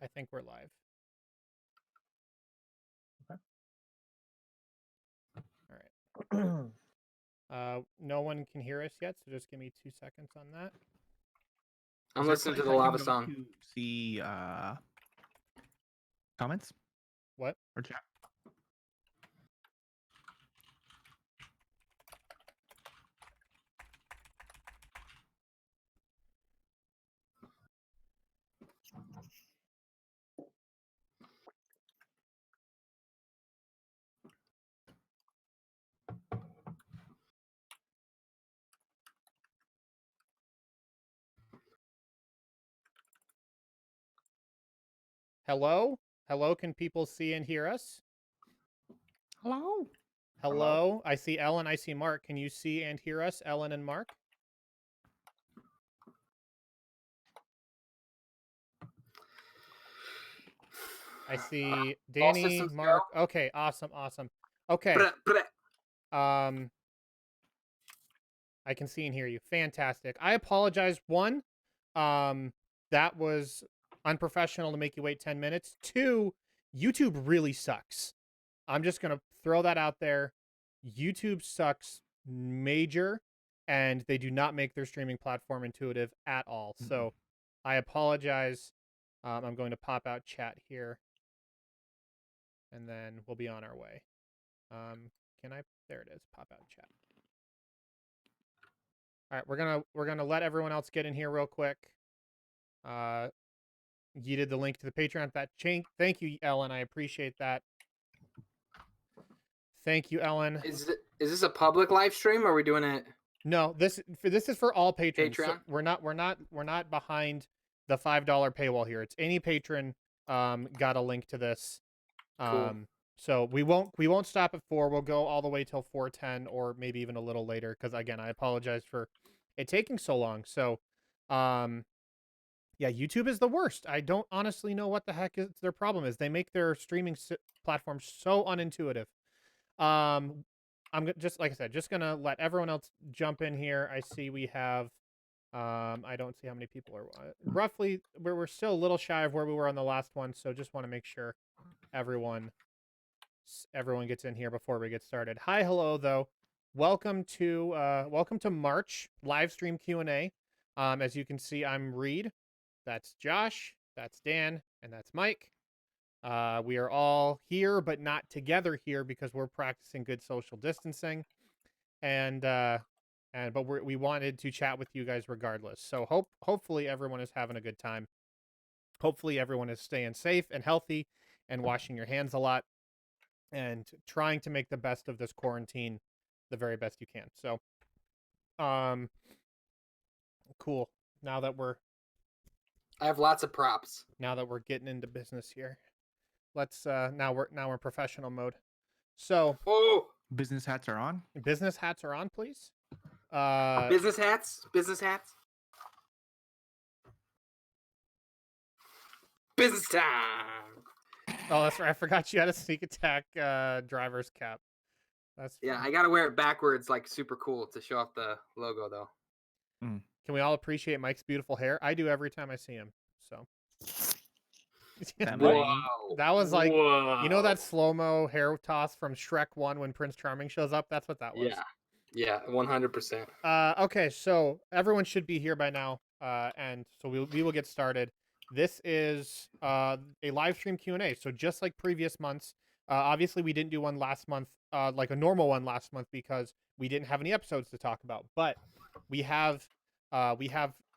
I think we're live. Okay. All right. No one can hear us yet, so just give me 2 seconds on that. I'm listening to the lava song. To see comments What? or chat. Hello? Hello, can people see and hear us? Hello. Hello? I see Ellen, I see Mark. Can you see and hear us, Ellen and Mark? I see Danny, Mark. Go. Okay, awesome. Okay. I can see and hear you. Fantastic. I apologize. One, that was unprofessional to make you wait 10 minutes. Two, YouTube really sucks. I'm just going to throw that out there. YouTube sucks major, and they do not make their streaming platform intuitive at all. So I apologize. I'm going to pop out chat here, and then we'll be on our way. There it is. Pop out chat. All right, we're gonna let everyone else get in here real quick. Yeeted the link to the Patreon. Thank you, Ellen. I appreciate that. Thank you, Ellen. Is this a public live stream, or are we doing it? No, this is for all patrons. Patreon? So we're not behind the $5 paywall here. It's any patron got a link to this. Cool. So we won't stop at 4. We'll go all the way till 4:10 or maybe even a little later, because again, I apologize for it taking so long. So yeah, YouTube is the worst. I don't honestly know what the heck their problem is. They make their streaming platform so unintuitive. I'm just, like I said, just gonna let everyone else jump in here. I see we have I don't see how many people are roughly. We're still a little shy of where we were on the last one, so just want to make sure everyone gets in here before we get started. Hi, hello though. Welcome to March live stream Q&A. As you can see, I'm Reed. That's Josh. That's Dan, and that's Mike. We are all here, but not together here because we're practicing good social distancing, but we wanted to chat with you guys regardless. So hopefully everyone is having a good time. Hopefully everyone is staying safe and healthy and washing your hands a lot and trying to make the best of this quarantine the very best you can. So, cool. I have lots of props. Now that we're getting into business here, let's now we're in professional mode. So, business hats are on. Business hats are on, please. Business hats. Business hats. Business time. Oh, that's right. I forgot you had a sneak attack driver's cap. Yeah, I gotta wear it backwards, like super cool, to show off the logo, though. Can we all appreciate Mike's beautiful hair? I do every time I see him. So That was like, you know, that slow-mo hair toss from Shrek 1 when Prince Charming shows up? That's what that was. Yeah, 100%. Okay, so everyone should be here by now, and so we will get started. This is a live stream Q&A. So just like previous months, obviously we didn't do one last month, like a normal one last month, because we didn't have any episodes to talk about. But we have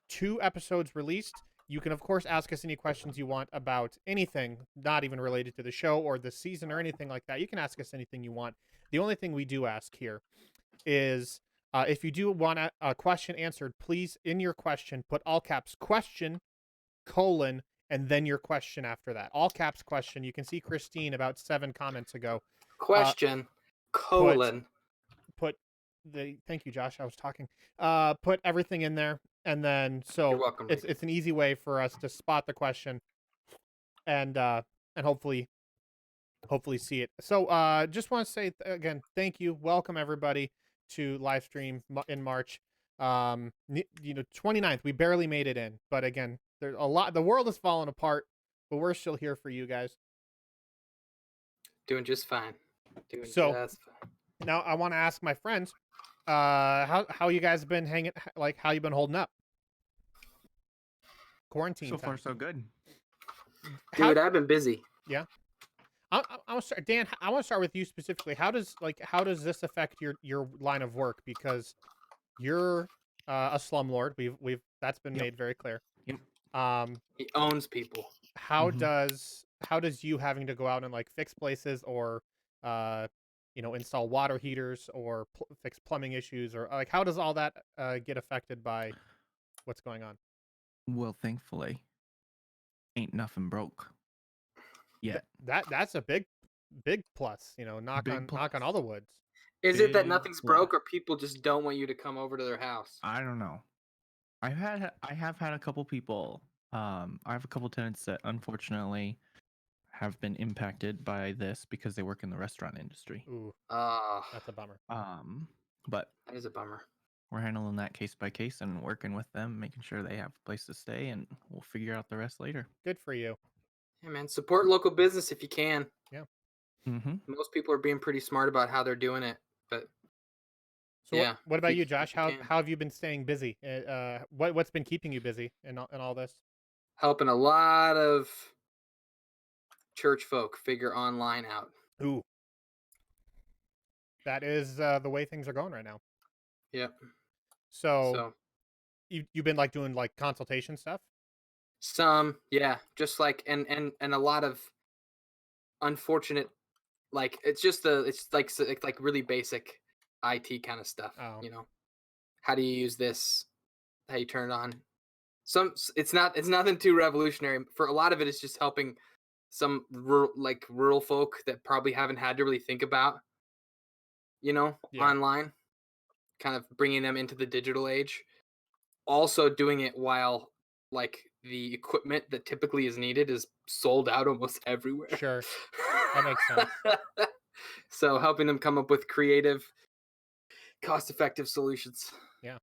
2 episodes released. You can of course ask us any questions you want about anything, not even related to the show or the season or anything like that. You can ask us anything you want. The only thing we do ask here is if you do want a question answered, please in your question put all caps question : and then your question after that. All caps question. You can see Christine about 7 comments ago. Question : thank you, Josh. I was talking. Put everything in there, and then You're welcome, it's an easy way for us to spot the question and hopefully see it. So just want to say again, thank you. Welcome everybody to live stream in March. 29th, we barely made it in, but again, there's a lot. The world is falling apart. but we're still here for you guys. Doing just fine. Doing So just fine. now I want to ask my friends, how you guys been hanging? Like, how you been holding up? Quarantine So far, time. so good. How? Dude, I've been busy. Yeah. I want to start, Dan. I want to start with you specifically. How does this affect your line of work? Because you're a slumlord. We've that's been Yep. made very clear. Yep. He owns people. Mhm. How does you having to go out and like fix places or install water heaters or fix plumbing issues or like how does all that get affected by what's going on? Well, thankfully, ain't nothing broke yet. That's a big plus. Knock Big on all plus. the woods. Is it that Big nothing's plus. broke or people just don't want you to come over to their house? I don't know. I have had a couple people. I have a couple tenants that unfortunately have been impacted by this because they work in the restaurant industry. Ooh, Ah, that's a bummer. But that is a bummer. we're handling that case by case and working with them, making sure they have a place to stay, and we'll figure out the rest later. Good for you. Yeah, man, support local business if you can. Yeah. Mm-hmm. Most people are being pretty smart about how they're doing it, but So yeah. what about you, if Josh? you How can. how have you been staying busy? What's been keeping you busy in all this? Helping a lot of church folk figure online out. Ooh, that is the way things are going right now. Yep. So So you've been like doing like consultation stuff. yeah, just like and a lot of unfortunate, like it's like really basic IT kind of stuff. Oh, How do you use this? How you turn it on? It's nothing too revolutionary. For a lot of it, it's just helping some rural folk that probably haven't had to really think about yeah, online, kind of bringing them into the digital age. Also doing it while like the equipment that typically is needed is sold out almost everywhere. sure, that makes sense. So helping them come up with creative, cost-effective solutions. Yeah,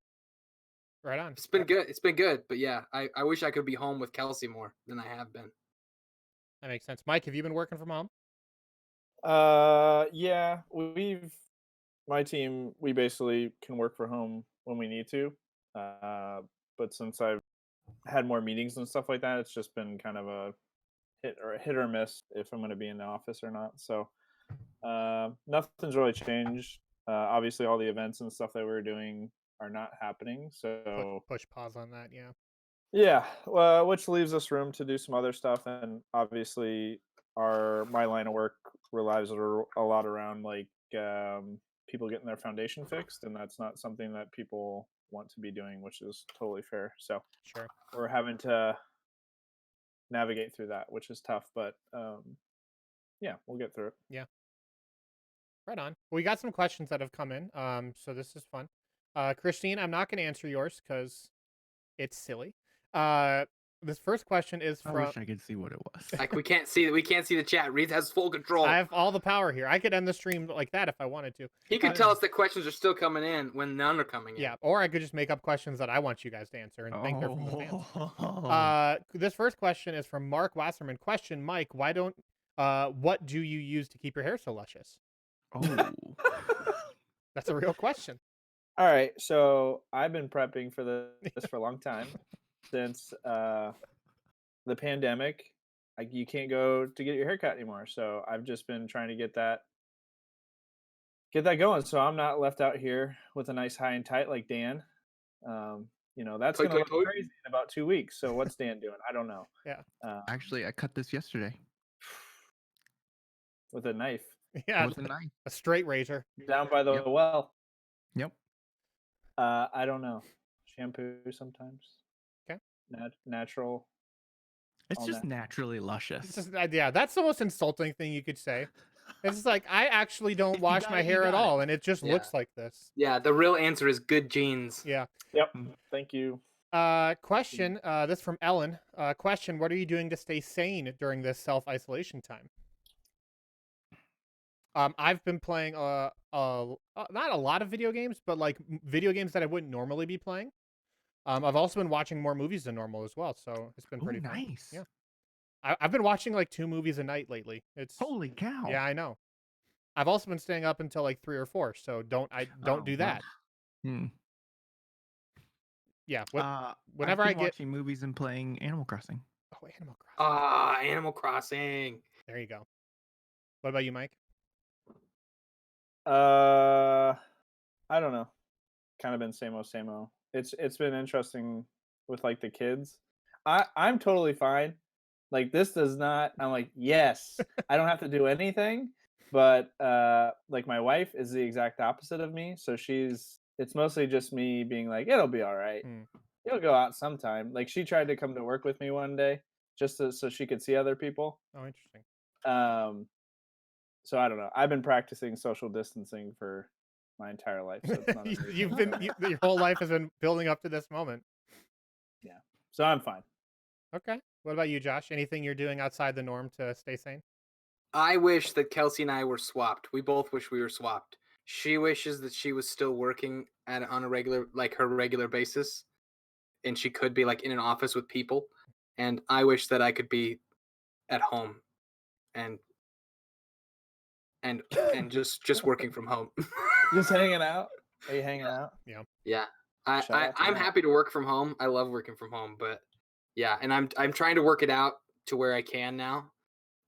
right on. It's been good. It's been good. But yeah, I wish I could be home with Kelsey more than I have been. That makes sense. Mike, have you been working from home? Yeah, my team, we basically can work from home when we need to. But since I've had more meetings and stuff like that, it's just been kind of a hit or miss if I'm going to be in the office or not. So nothing's really changed. Obviously, all the events and stuff that we were doing are not happening. So Push pause on that. Yeah, yeah, well, which leaves us room to do some other stuff, and obviously, my line of work relies a lot around like people getting their foundation fixed, and that's not something that people want to be doing, which is totally fair. So sure. we're having to navigate through that, which is tough, but yeah, we'll get through it. Yeah, right on. Well, we got some questions that have come in. So this is fun. Christine, I'm not going to answer yours because it's silly. This first question is I from. wish I could see what it was. Like we can't see the chat. Reed has full control. I have all the power here. I could end the stream like that if I wanted to. He could tell us that questions are still coming in when none are coming in. Yeah, or I could just make up questions that I want you guys to answer and think they're from the fans. Oh. This first question is from Mark Wasserman. Question, Mike, what do you use to keep your hair so luscious? Oh. That's a real question. All right, so I've been prepping for this for a long time, since the pandemic. You can't go to get your haircut anymore, so I've just been trying to get that going, so I'm not left out here with a nice high and tight like Dan. That's Tight, gonna tight, look tight. crazy in about 2 weeks. So what's Dan doing? I don't know. Yeah. Actually, I cut this yesterday With a knife Yeah, with a knife. a straight razor. down by the Yep. well. Yep. I don't know. Shampoo sometimes. Okay. Natural. It's all just that. naturally It's luscious. just, yeah, that's the most insulting thing you could say. It's just like I actually don't If you wash got my it, you hair at got it. all, and it just Yeah. looks like this. Yeah, the real answer is good genes. Yeah. Yep. Mm. Thank you. Question. This from Ellen. Question. What are you doing to stay sane during this self-isolation time? I've been playing not a lot of video games, but like video games that I wouldn't normally be playing. I've also been watching more movies than normal as well, so it's been Ooh, pretty fun. nice. Yeah. I've been watching like 2 movies a night lately. It's Holy cow! yeah, I know. I've also been staying up until like 3 or 4, so don't Oh, do well. that. Hmm. Yeah, I've whenever I been get watching movies and playing Animal Crossing. oh, Animal Crossing. Ah, Animal Crossing. There you go. What about you, Mike? I don't know. Kind of been same old. It's been interesting with like the kids. I'm totally fine. Like this does not. I'm like yes. I don't have to do anything. But like my wife is the exact opposite of me. So it's mostly just me being like it'll be all right. Hmm. You'll go out sometime. Like she tried to come to work with me one day so she could see other people. Oh, interesting. Um, so I don't know. I've been practicing social distancing for my entire life, so it's not You've been your whole life has been building up to this moment. yeah. So I'm fine. Okay. What about you, Josh? Anything you're doing outside the norm to stay sane? I wish that Kelsey and I were swapped. We both wish we were swapped. She wishes that she was still working on a regular, like her regular basis, and she could be like in an office with people. And I wish that I could be at home and and and just working from home. Just hanging out. Are you hanging out? Yeah. Shout out to I'm that. happy to work from home. I love working from home, but yeah, and I'm trying to work it out to where I can now.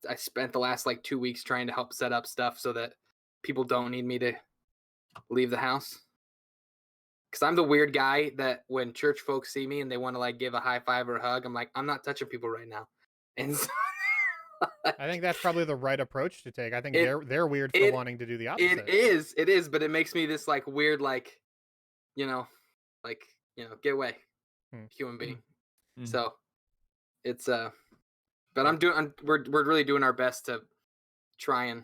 I spent the last like 2 weeks trying to help set up stuff so that people don't need me to leave the house. Cause I'm the weird guy that when church folks see me and they want to like give a high five or a hug, I'm like, I'm not touching people right now. And so, I think that's probably the right approach to take. I think It- they're weird for it- wanting to do the opposite. it is, but it makes me this like weird, you know, get away, Hmm. human being. Mhm. So it's but we're really doing our best to try and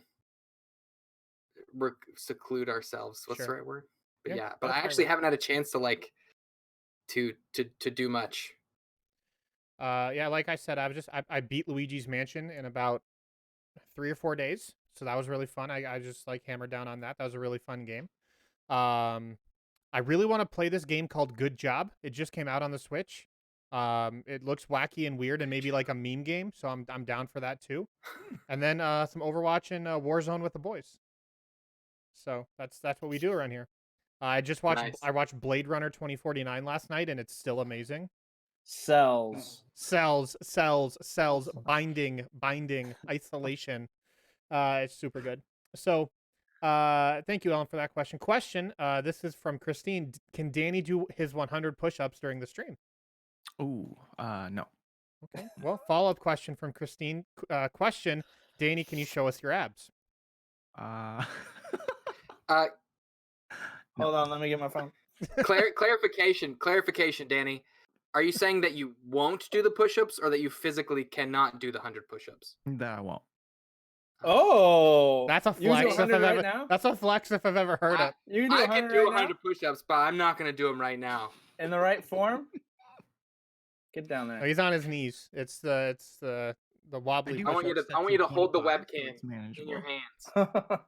seclude ourselves. What's the Sure. right word? But Yeah, yeah, but that's I right actually word. haven't had a chance to like to do much. Yeah, like I said, I beat Luigi's Mansion in about 3 or 4 days, so that was really fun. I just like hammered down on that. That was a really fun game. I really want to play this game called Good Job. It just came out on the Switch. It looks wacky and weird and maybe like a meme game, so I'm down for that too. And then some Overwatch and Warzone with the boys. So that's what we do around here. Nice. I watched Blade Runner 2049 last night, and it's still amazing. Cells. Cells, binding, isolation. It's super good. So, thank you, Ellen, for that question. This is from Christine. Can Danny do his 100 push-ups during the stream? Ooh, no. Okay. Well, follow-up question from Christine. Question, Danny, can you show us your abs? Uh, Uh, Hold on, let me get my phone. clarification, Danny. Are you saying that you won't do the push-ups or that you physically cannot do the 100 push-ups? that I won't. Oh, That's a you can do flex. 100 right now. That's a flex if I've ever heard I- it. You can do I 100 can do right 100 push-ups, but I'm not going to do them right now. now in the right form. Get down Oh, there. he's on his knees. It's the wobbly. do I want you push-ups. to hold the 25, so webcam it's in your manageable. hands.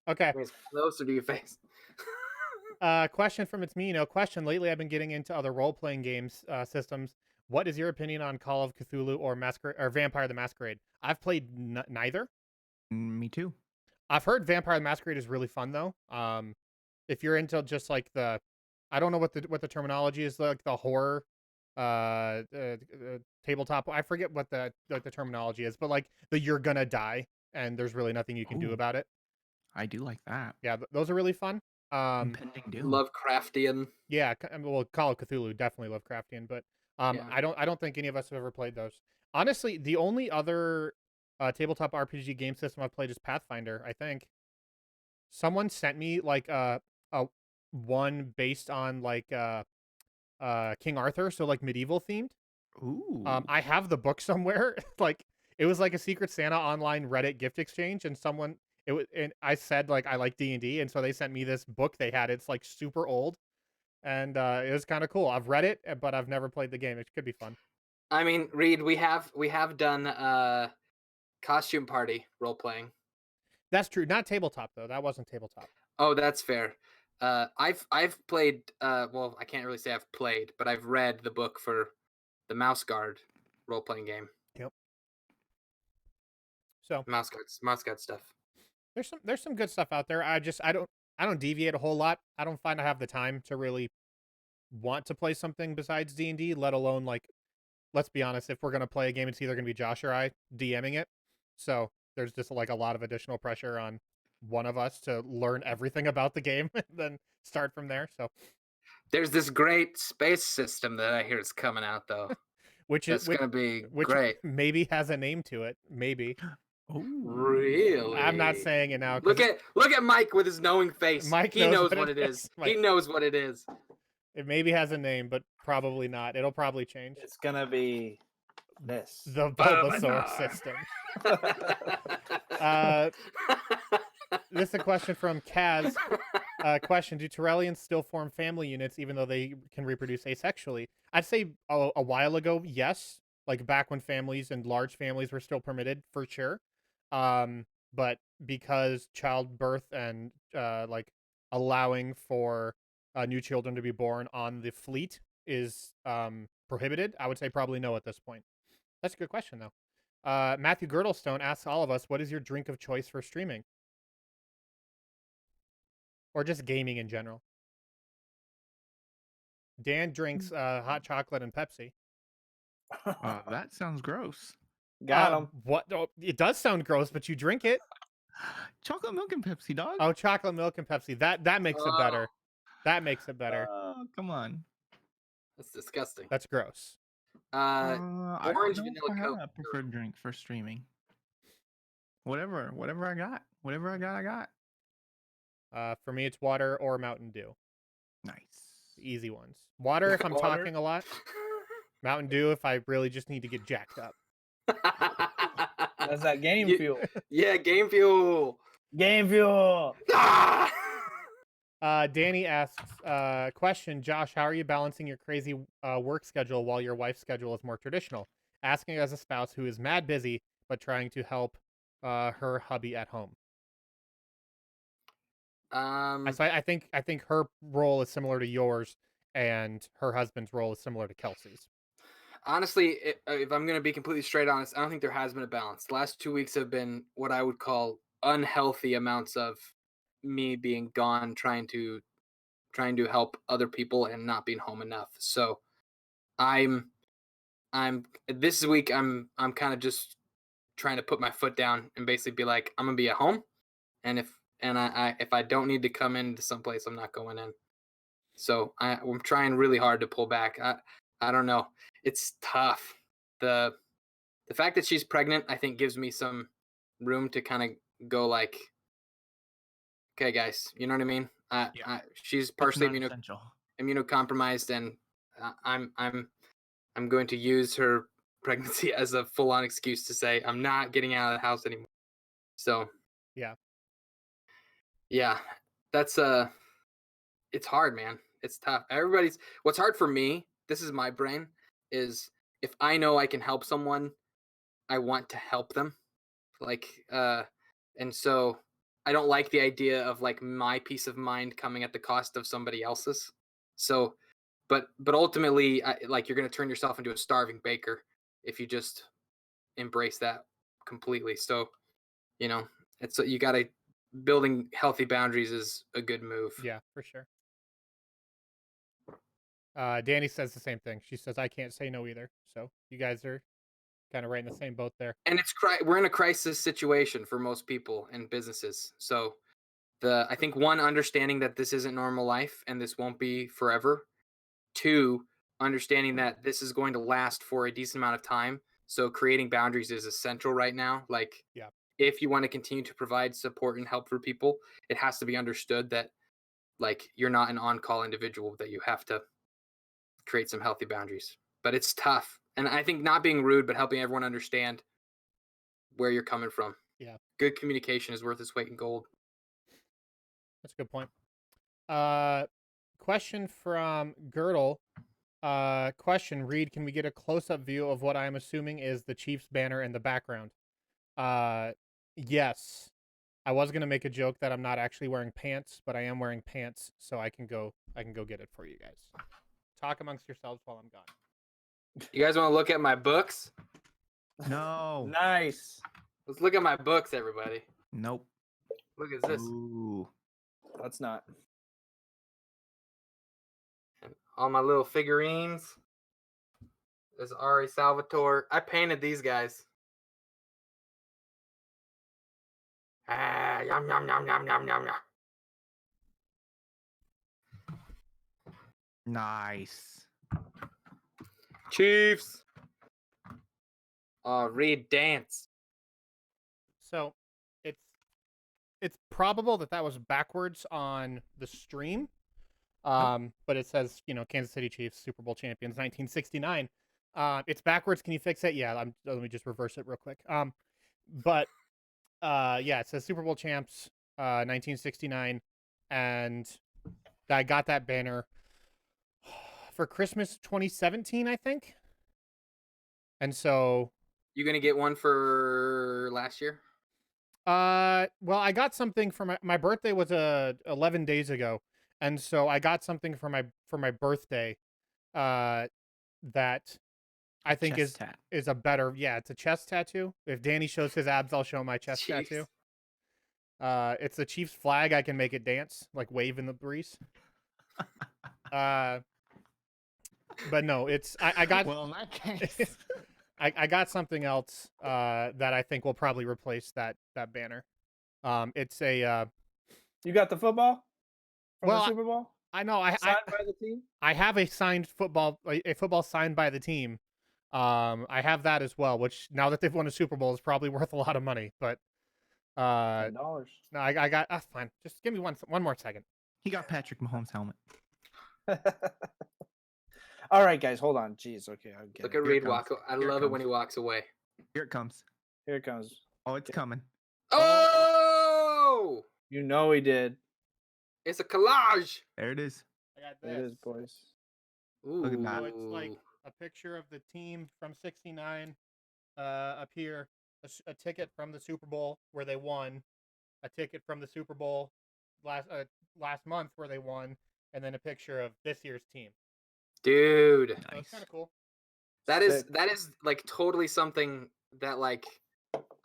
Okay. As closer to your face. Question from It's Me. Question. Lately, I've been getting into other role-playing games systems. What is your opinion on Call of Cthulhu or Vampire the Masquerade? I've played neither. Me too. I've heard Vampire the Masquerade is really fun though. If you're into just like I don't know what the terminology is, like the horror, tabletop. I forget what the terminology is, but like you're gonna die and there's really nothing you can do Ooh. about it. I do like that. Yeah, those are really fun. Impending doom. Lovecraftian. Yeah, well, Call of Cthulhu definitely Lovecraftian, but Yeah. I don't think any of us have ever played those. Honestly, the only other tabletop RPG game system I've played is Pathfinder. I think someone sent me like a one based on like King Arthur, so like medieval themed. Ooh. I have the book somewhere. Like it was like a Secret Santa online Reddit gift exchange, and and I said like I like D&D, and so they sent me this book they had. It's like super old, and it was kind of cool. I've read it, but I've never played the game. It could be fun. I mean, Reed, we have done costume party role playing. That's true. Not tabletop though. That wasn't tabletop. Oh, that's fair. I've played. Well, I can't really say I've played, but I've read the book for the Mouse Guard role playing game. Yep. So Mouse guard stuff. there's some good stuff out there. I don't deviate a whole lot. I don't find I have the time to really want to play something besides D&D, let alone like, let's be honest, if we're gonna play a game, it's either gonna be Josh or I DMing it. So there's just like a lot of additional pressure on one of us to learn everything about the game and then start from there. So There's this great space system that I hear is coming out though. which That's gonna be which great. maybe has a name to it. Maybe. Ooh. Really? I'm not saying it now. Look at Mike with his knowing face. Mike He knows what it is. Mike, He knows what it is. it maybe has a name, but probably not. It'll probably change. It's gonna be this. The Bulbasaur system. This is a question from Kaz. Question: do Torellians still form family units even though they can reproduce asexually? I'd say a while ago, yes. Like back when families and large families were still permitted, for sure. But because childbirth and like allowing for new children to be born on the fleet is prohibited, I would say probably no at this point. That's a good question though. Matthew Girdlestone asks all of us, what is your drink of choice for streaming? Or just gaming in general. Dan drinks hot chocolate and Pepsi. That sounds gross. Got him. What? Oh, it does sound gross, but you drink it. Chocolate milk and Pepsi, dog. Oh, chocolate milk and Pepsi. That makes it better. That makes it better. Oh, come on. That's disgusting. That's gross. I Orange don't vanilla have Coke. a preferred drink for streaming. Whatever I got. Whatever I got. For me, it's water or Mountain Dew. Nice. Easy ones. Water if I'm Water? talking a lot. Mountain Dew if I really just need to get jacked up. That's that game You- fuel. Yeah, game fuel. Game fuel. Ah! Danny asks, question, Josh, how are you balancing your crazy work schedule while your wife's schedule is more traditional? Asking as a spouse who is mad busy, but trying to help her hubby at home. So I think her role is similar to yours, and her husband's role is similar to Kelsey's. Honestly, if I'm going to be completely straight honest, I don't think there has been a balance. The last 2 weeks have been what I would call unhealthy amounts of me being gone, trying to help other people and not being home enough. So I'm this week I'm kind of just trying to put my foot down and basically be like, I'm gonna be at home, and if I don't need to come into someplace, I'm not going in. So I'm trying really hard to pull back. I don't know. It's tough. The fact that she's pregnant, I think, gives me some room to kind of go like, okay, guys, you know what I mean? She's partially essential. immunocompromised, and I'm going to use her pregnancy as a full-on excuse to say I'm not getting out of the house anymore. So yeah, that's it's hard, man. It's tough. What's hard for me, this is my brain, is if I know I can help someone, I want to help them. Like and so I don't like the idea of like my peace of mind coming at the cost of somebody else's. So but ultimately, like, you're going to turn yourself into a starving baker if you just embrace that completely. So, it's you got to building healthy boundaries is a good move. Yeah, for sure. Danny says the same thing. She says, I can't say no either. So you guys are kind of right in the same boat there. And we're in a crisis situation for most people and businesses. So I think one, understanding that this isn't normal life and this won't be forever. Two, understanding that this is going to last for a decent amount of time. So creating boundaries is essential right now. Like, if you want to continue to provide support and help for people, it has to be understood that, like, you're not an on-call individual, that you have to create some healthy boundaries. But it's tough. And I think not being rude, but helping everyone understand where you're coming from. Yeah. Good communication is worth its weight in gold. That's a good point. Question from Girdle. Question, Reed, can we get a close-up view of what I'm assuming is the Chiefs banner in the background? Yes. I was gonna make a joke that I'm not actually wearing pants, but I am wearing pants, so I can go get it for you guys. Talk amongst yourselves while I'm gone. You guys want to look at my books? No. Nice. Let's look at my books, everybody. Nope. Look at this. Ooh. That's not. And all my little figurines. There's Ari Salvatore. I painted these guys. Ah, yum yum yum yum yum yum yum. Nice. Chiefs. Reed dance. So it's probable that was backwards on the stream. But it says, Kansas City Chiefs, Super Bowl champions, 1969. It's backwards. Can you fix it? Yeah, let me just reverse it real quick. But yeah, it says Super Bowl champs, 1969, and I got that banner for Christmas 2017, I think. And so, You gonna get one for last year? well, I got something for my birthday was 11 days ago, and so I got something for my birthday, that I think Chest tat. is a better, yeah, it's a chest tattoo. If Danny shows his abs, I'll show my chest Chiefs. tattoo. It's the Chiefs flag. I can make it dance, like wave in the breeze. But no, it's I got Well, in that case. I got something else that I think will probably replace that banner. It's a You got the football from Well, the Super Bowl I know signed by the team. I have a signed football, a football signed by the team. I have that as well, which now that they've won a Super Bowl is probably worth a lot of money. But $10. no, I got fine. Just give me one more second. He got Patrick Mahomes' helmet. All right, guys, hold on. Jeez, okay, I'll get Look it. at Here it Reed comes. walk. I Here it love it when comes. he walks away. Here it comes. Here it comes. Oh, it's coming. Oh! You know he did. It's a collage. There it is. I got It this. is, boys. Ooh. Look at that. So it's like a picture of the team from '69 up here, a ticket from the Super Bowl where they won, a ticket from the Super Bowl last month where they won, and then a picture of this year's team. Dude. So it's Nice. kind of cool. That is Sick. like totally something that like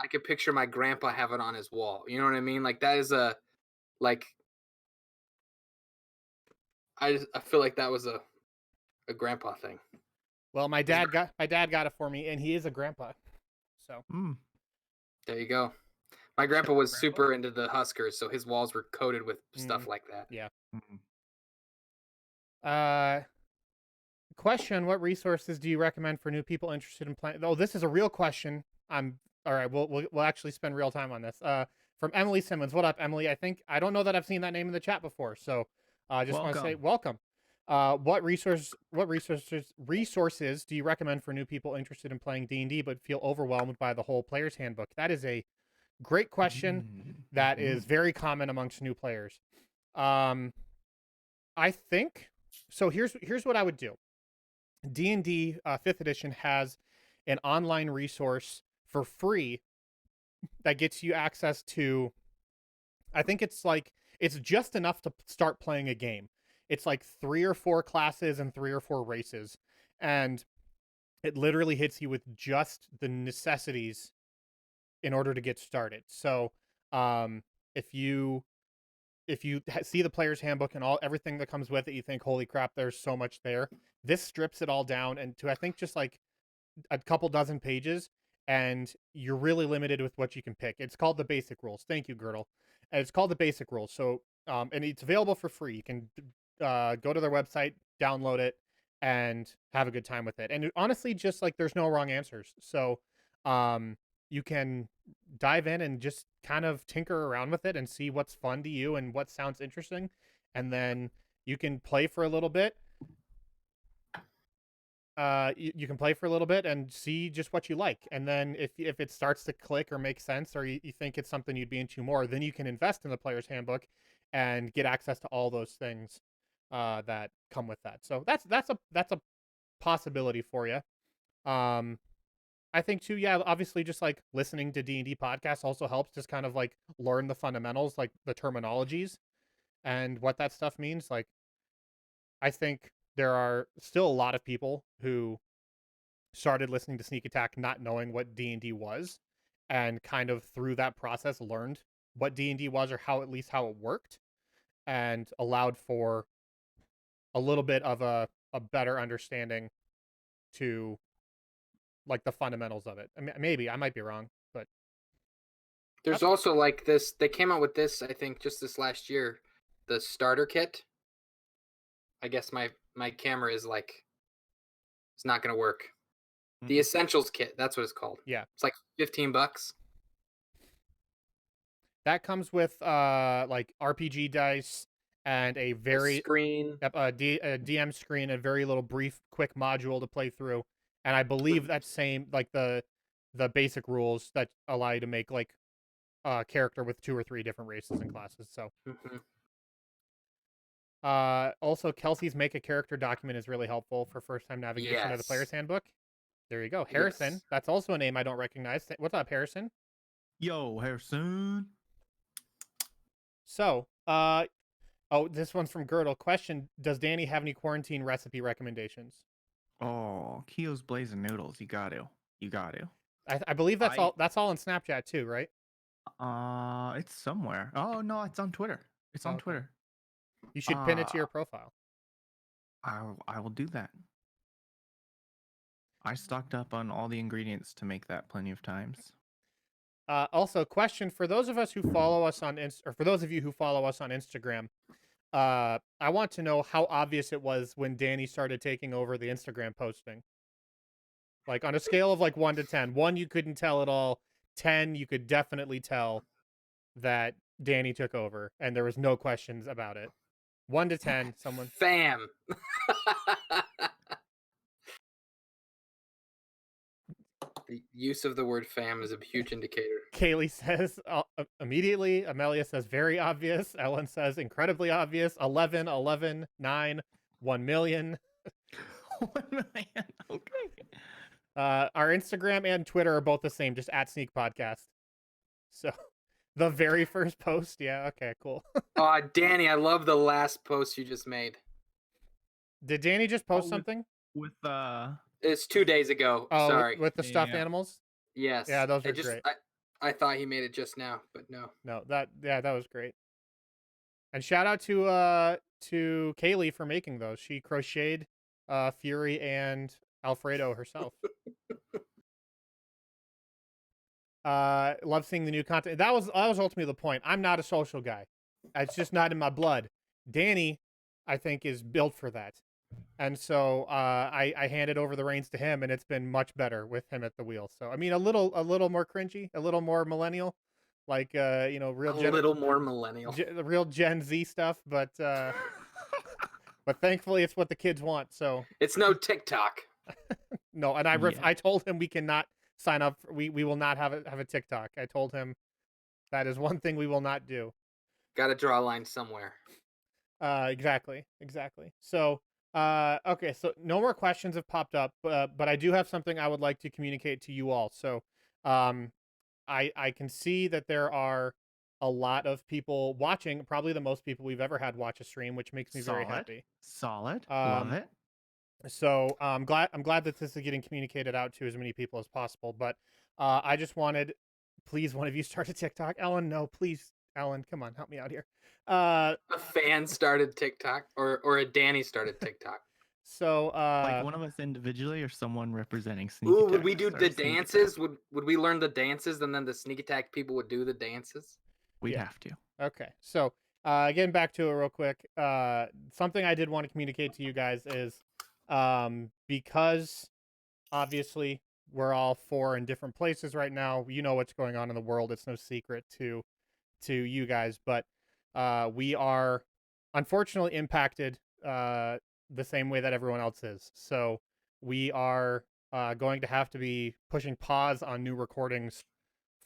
I could picture my grandpa having on his wall. You know what I mean? Like that is a like I feel like that was a grandpa thing. Well, my dad got it for me, and he is a grandpa. So Mm. There you go. My grandpa was super into the Huskers, so his walls were coated with stuff like that. yeah. Mm. Question: what resources do you recommend for new people interested in playing? Oh, this is a real question. All right. We'll actually spend real time on this. From Emily Simmons. What up, Emily? I don't know that I've seen that name in the chat before, so I just want to say welcome. What resources do you recommend for new people interested in playing D&D but feel overwhelmed by the whole player's handbook? That is a great question. That is very common amongst new players. I think so. Here's what I would do. D&D 5th edition has an online resource for free that gets you access to, I think it's just enough to start playing a game. It's like 3 or 4 classes and 3 or 4 races, and it literally hits you with just the necessities in order to get started. So if you see the player's handbook and everything that comes with it, you think, holy crap, there's so much there. This strips it all down and to, I think, just like a couple dozen pages, and you're really limited with what you can pick. It's called the basic rules. Thank you, Girdle. And it's called the basic rules. So, and it's available for free. You can go to their website, download it, and have a good time with it. And honestly, just like there's no wrong answers. So, you can dive in and just kind of tinker around with it and see what's fun to you and what sounds interesting. And then you can play for a little bit. You can play for a little bit and see just what you like. And then if it starts to click or make sense, or you think it's something you'd be into more, then you can invest in the player's handbook and get access to all those things that come with that. So that's a possibility for you. I think too, yeah, obviously just like listening to D&D podcasts also helps, just kind of like learn the fundamentals, like the terminologies and what that stuff means. Like, I think there are still a lot of people who started listening to Sneak Attack not knowing what D&D was, and kind of through that process learned what D&D was, or how, at least how it worked, and allowed for a little bit of a better understanding to like the fundamentals of it. I mean, maybe I might be wrong, but There's also like this. They came out with this, I think, just this last year, the starter kit. I guess my camera is like, it's not gonna work. The essentials kit. That's what it's called. yeah, It's like $15. that comes with like RPG dice and a very Screen. a DM screen, a very little brief quick module to play through, and I believe that same like the basic rules that allow you to make like a character with 2 or 3 different races and classes. So Mhm. also Kelsey's make a character document is really helpful for first time navigation of the player's Yes. handbook. There you go. Harrison. Yes. That's also a name I don't recognize. What's up, Harrison? Yo, Harrison. So, oh, this one's from Girdle. Question: does Danny have any quarantine recipe recommendations? Oh, Kio's Blazing Noodles. You got to. You got to. I believe that's I- all. That's all on Snapchat too, right? It's somewhere. Oh no, it's on Twitter. It's on Okay. Twitter. You should pin it to your profile. I will do that. I stocked up on all the ingredients to make that plenty of times. Also, question for those of us who follow us on or for those of you who follow us on Instagram. I want to know how obvious it was when Danny started taking over the Instagram posting. Like on a scale of like 1 to 10. 1, you couldn't tell at all. 10, you could definitely tell that Danny took over, and there was no questions about it. 1 to 10, someone. Fam. The use of the word fam is a huge indicator. Kaylee says immediately. Amelia says very obvious. Ellen says incredibly obvious. 11, 11, 9, 1 million. 1 million. Okay. Our Instagram and Twitter are both the same, just at Sneak Podcast. So the very first post, yeah, okay, cool. Danny, I love the last post you just made. Did Danny just post with- something? With It's 2 days ago. Oh, Sorry. with the stuffed Yeah. animals? Yes. Yeah, those I are just, great. I thought he made it just now, but no. No, that was great. And shout out to Kaylee for making those. She crocheted Fury and Alfredo herself. Love seeing the new content. That was ultimately the point. I'm not a social guy. It's just not in my blood. Danny, I think, is built for that. And so I handed over the reins to him, and it's been much better with him at the wheel. So I mean, a little more cringy, a little more millennial, like real little more millennial. real Gen Z stuff. But thankfully, it's what the kids want. So It's no TikTok. no, and Yeah. I told him we cannot sign up. We will not have a TikTok. I told him that is one thing we will not do. Got to draw a line somewhere. Exactly. So, okay, so no more questions have popped up, but I do have something I would like to communicate to you all. So, I can see that there are a lot of people watching, probably the most people we've ever had watch a stream, which makes me very happy. Solid. Love it. So, I'm glad that this is getting communicated out to as many people as possible. But I just wanted, please, one of you start a TikTok. Ellen, no, please, Ellen, come on, help me out here. A fan started TikTok, or a Danny started TikTok. So, Like one of us individually, or someone representing Sneak Ooh, Attack. would we do or the Sneak dances? Attack. Would we learn the dances, and then the sneak attack people would do the dances? We'd Yeah. have to. Okay, so getting back to it real quick, something I did want to communicate to you guys is because obviously we're all 4 in different places right now. You know what's going on in the world. It's no secret to you guys, but we are unfortunately impacted the same way that everyone else is. So we are going to have to be pushing pause on new recordings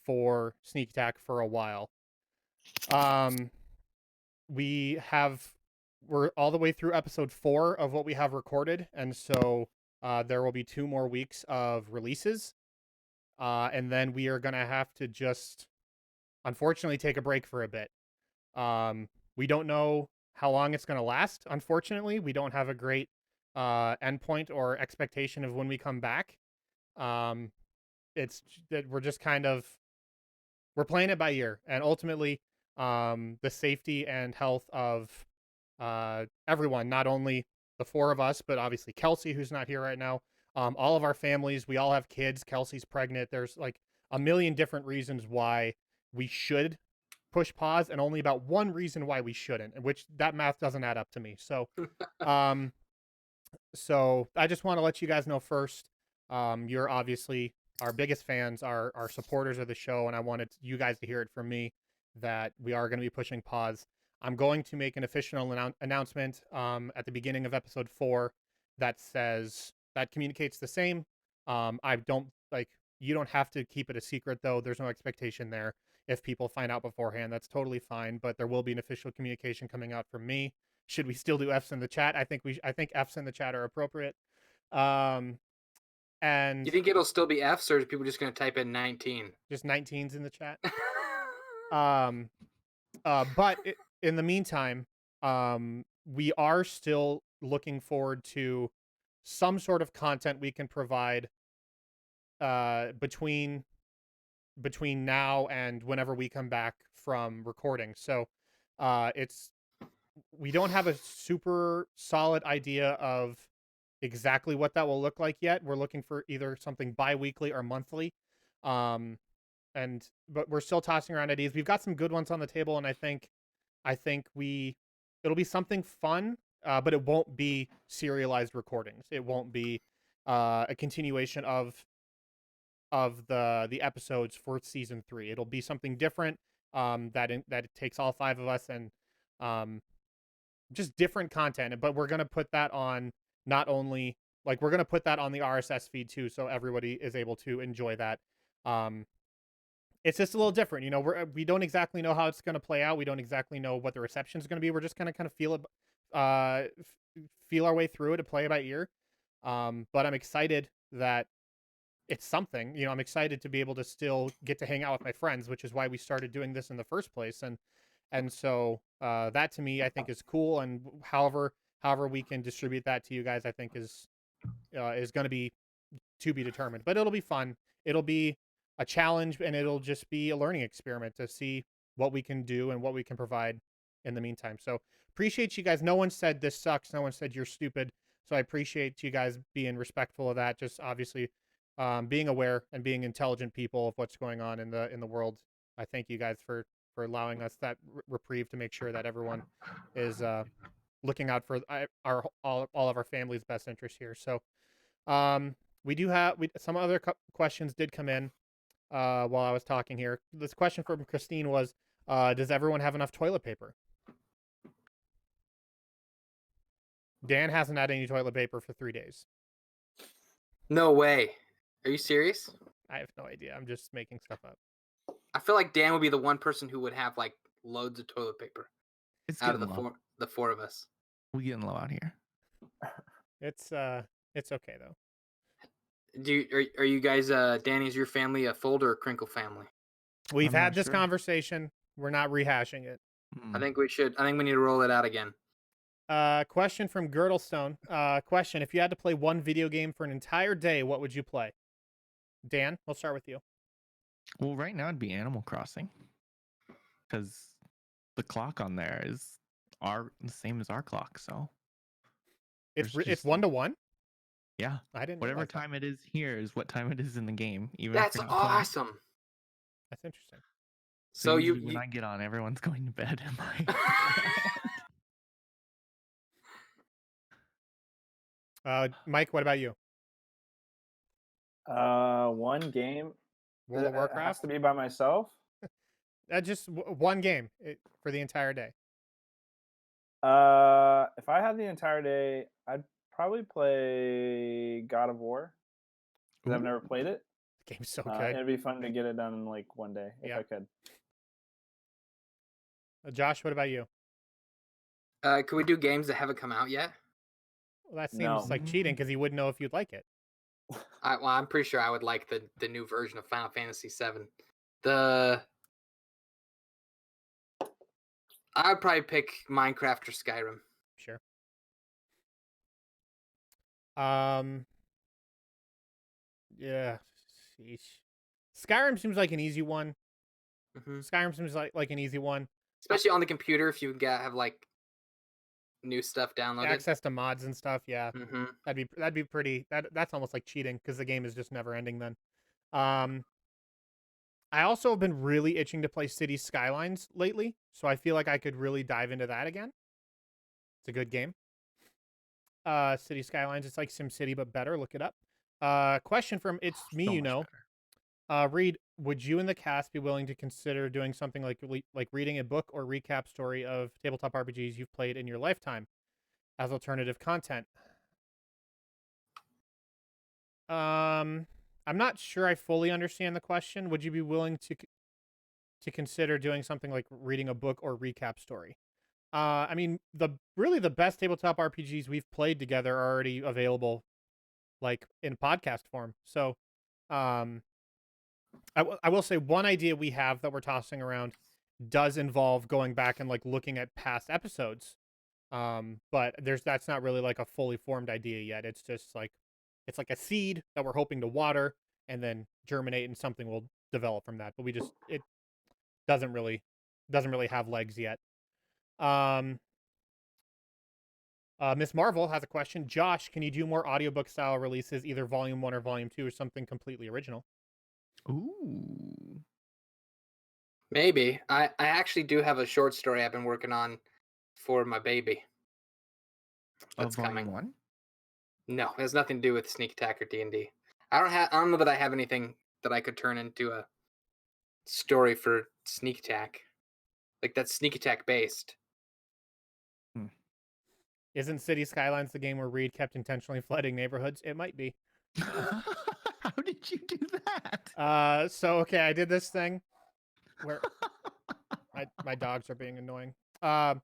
for Sneak Attack for a while. We're all the way through episode 4 of what we have recorded, and so there will be 2 more weeks of releases, and then we are gonna have to just unfortunately take a break for a bit. We don't know how long it's gonna last. Unfortunately, we don't have a great endpoint or expectation of when we come back. It's that we're just kind of we're playing it by ear, and ultimately, the safety and health of everyone, not only the four of us, but obviously Kelsey, who's not here right now. All of our families, we all have kids. Kelsey's pregnant. There's like a million different reasons why we should push pause, and only about one reason why we shouldn't, which that math doesn't add up to me. Um, so I just want to let you guys know first. You're obviously our biggest fans, our supporters of the show, and I wanted you guys to hear it from me that we are going to be pushing pause. I'm going to make an official announcement at the beginning of episode 4 that says that communicates the same. I don't like you don't have to keep it a secret though. There's no expectation there. If people find out beforehand, that's totally fine. But there will be an official communication coming out from me. Should we still do F's in the chat? I think F's in the chat are appropriate. Do And you think it'll still be F's, or are people just going to type in 19? just 19s in the chat. Um, but in the meantime, we are still looking forward to some sort of content we can provide between now and whenever we come back from recording. So it's we don't have a super solid idea of exactly what that will look like yet. We're looking for either something bi-weekly or monthly. But we're still tossing around ideas. We've got some good ones on the table, and I think it'll be something fun, but it won't be serialized recordings. It won't be a continuation of the episodes for season 3. It'll be something different, that it takes all 5 of us, and just different content. But we're gonna put that on not only like we're gonna put that on the RSS feed too, so everybody is able to enjoy that. It's just a little different, you know. We don't exactly know how it's gonna play out. We don't exactly know what the reception is gonna be. We're just gonna kind of feel it, feel our way through it, to play it by ear. But I'm excited that it's something. You know, I'm excited to be able to still get to hang out with my friends, which is why we started doing this in the first place. And so that to me, I think, is cool. And however we can distribute that to you guys, I think is going to be to be determined. But it'll be fun. It'll be a challenge, and it'll just be a learning experiment to see what we can do and what we can provide in the meantime. So appreciate you guys. No one said this sucks. No one said you're stupid. So I appreciate you guys being respectful of that. Just obviously being aware and being intelligent people of what's going on in the world. I thank you guys for allowing us that reprieve to make sure that everyone is looking out for our all of our family's best interests here. So we do have some other questions did come in while I was talking here. This question from Christine was, does everyone have enough toilet paper? Dan hasn't had any toilet paper for 3 days. No way. Are you serious? I have no idea. I'm just making stuff up. I feel like Dan would be the one person who would have like loads of toilet paper It's out of getting low. the four of us. We're getting low out here. It's okay though. Are you guys Danny's your family a folder or crinkle family? We've I'm had not this sure. conversation. We're not rehashing it. I think we should. I think we need to roll it out again. Question from Girdlestone. Question: if you had to play one video game for an entire day, what would you play? Dan, we'll start with you. Well, right now it'd be Animal Crossing, because the clock on there is the same as our clock. So It's there's it's just- 1-to-1. yeah, I didn't. whatever realize that. time it is here is what time it is in the game. Even That's if we're not playing. awesome. That's interesting. So usually you when I get on, everyone's going to bed. Mike, what about you? One game. World of It has Warcraft. to be by myself. Just one game for the entire day. If I had the entire day, I'd probably play God of War, because I've never played it. The game's so good. It'd be fun to get it done in like one day if Yeah. I could. Josh, what about you? Could we do games that haven't come out yet? Well, that seems No. like cheating because you wouldn't know if you'd like it. I'm pretty sure I would like the new version of Final Fantasy VII. I'd probably pick Minecraft or Skyrim. Sure. Yeah. Sheesh. Skyrim seems like an easy one. Mhm. Skyrim seems like an easy one. Especially on the computer if you have like new stuff downloaded. Access to mods and stuff, yeah. Mm-hmm. That'd be pretty. That's almost like cheating because the game is just never ending. Then, um, I also have been really itching to play City Skylines lately, so I feel like I could really dive into that again. It's a good game. City Skylines, it's like SimCity but better. Look it up. Question from It's Me, So you much know. better. Reed, would you and the cast be willing to consider doing something like reading a book or recap story of tabletop RPGs you've played in your lifetime as alternative content? I'm not sure I fully understand the question. Would you be willing to consider doing something like reading a book or recap story? I mean, the best tabletop RPGs we've played together are already available, like in podcast form. So, um, I will say one idea we have that we're tossing around does involve going back and like looking at past episodes. But that's not really like a fully formed idea yet. It's just like it's like a seed that we're hoping to water and then germinate and something will develop from that. But it doesn't really have legs yet. Um Miss Marvel has a question. Josh, can you do more audiobook style releases, either volume 1 or volume 2 or something completely original? Ooh. Maybe. I actually do have a short story I've been working on for my baby. That's Volume coming. 1? No, it has nothing to do with Sneak Attack or D&D. I don't know that I have anything that I could turn into a story for Sneak Attack. Like that's Sneak Attack based. Isn't City Skylines the game where Reed kept intentionally flooding neighborhoods? It might be. How did you do that? So okay, I did this thing where my dogs are being annoying. I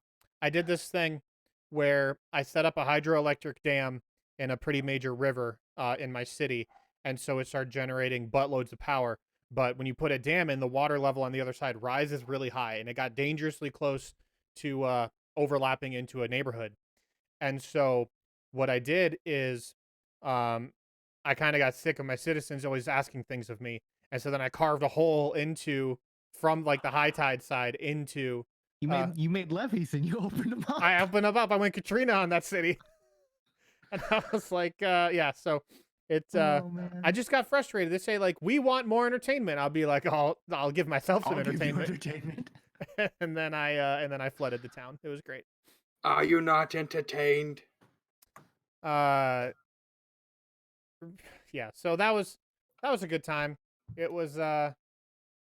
did this thing where I set up a hydroelectric dam in a pretty major river in my city, and so it started generating buttloads of power. But when you put a dam in, the water level on the other side rises really high, and it got dangerously close to overlapping into a neighborhood. And so what I did is, I kind of got sick of my citizens always asking things of me, and so then I carved a hole into from like the high tide side into. You made levees and you opened them up. I opened them up. I went Katrina on that city, and I was like, yeah. So it's Oh man. I just got frustrated. They say like, we want more entertainment. I'll be like, I'll give myself some I'll give you entertainment. entertainment. And then I flooded the town. It was great. Are you not entertained? Yeah. So that was a good time. It was kind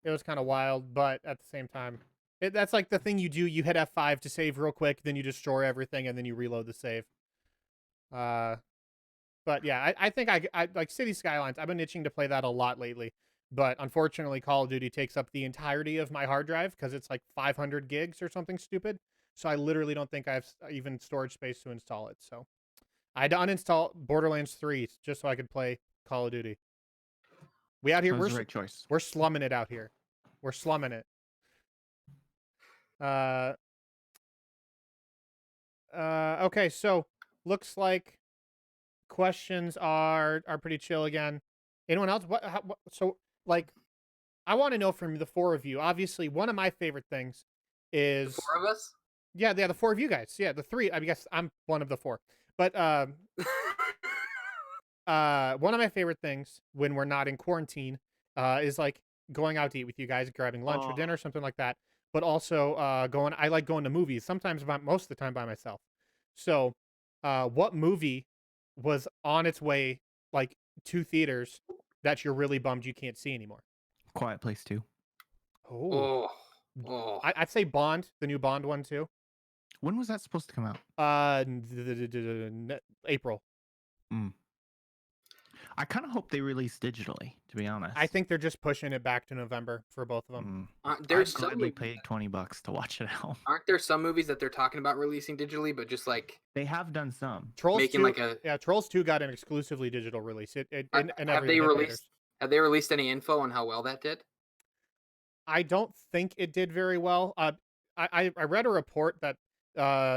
of wild, but at the same time, that's like the thing you do. You hit F5 to save real quick, then you destroy everything, and then you reload the save. But yeah, I think I like City Skylines. I've been itching to play that a lot lately, but unfortunately, Call of Duty takes up the entirety of my hard drive because it's like 500 gigs or something stupid. So I literally don't think I have even storage space to install it. So I had to uninstall Borderlands 3 just so I could play Call of Duty. We out here, That was the right choice. we're slumming it out here. We're slumming it. Okay, so looks like questions are pretty chill again. Anyone else? So like, I want to know from the four of you. Obviously, one of my favorite things The is four of us? yeah, the four of you guys. Yeah, the three. I guess I'm one of the four. But one of my favorite things when we're not in quarantine is like going out to eat with you guys, grabbing lunch or Oh. dinner, something like that. But also I like going to movies, sometimes most of the time by myself. So what movie was on its way like to theaters that you're really bummed you can't see anymore? Quiet Place 2. Oh, Oh. Oh. I'd say Bond, the new Bond one too. When was that supposed to come out? April. I kind of hope they release digitally, to be honest. I think they're just pushing it back to November for both of them. There's I'd some gladly movies- pay $20 to watch it out. Aren't there some movies that they're talking about releasing digitally, but just like They have done some. Trolls making 2, like a yeah, Trolls 2 got an exclusively digital release. It have never they even hit released theaters. have they released any info on how well that did? I don't think it did very well. I read a report that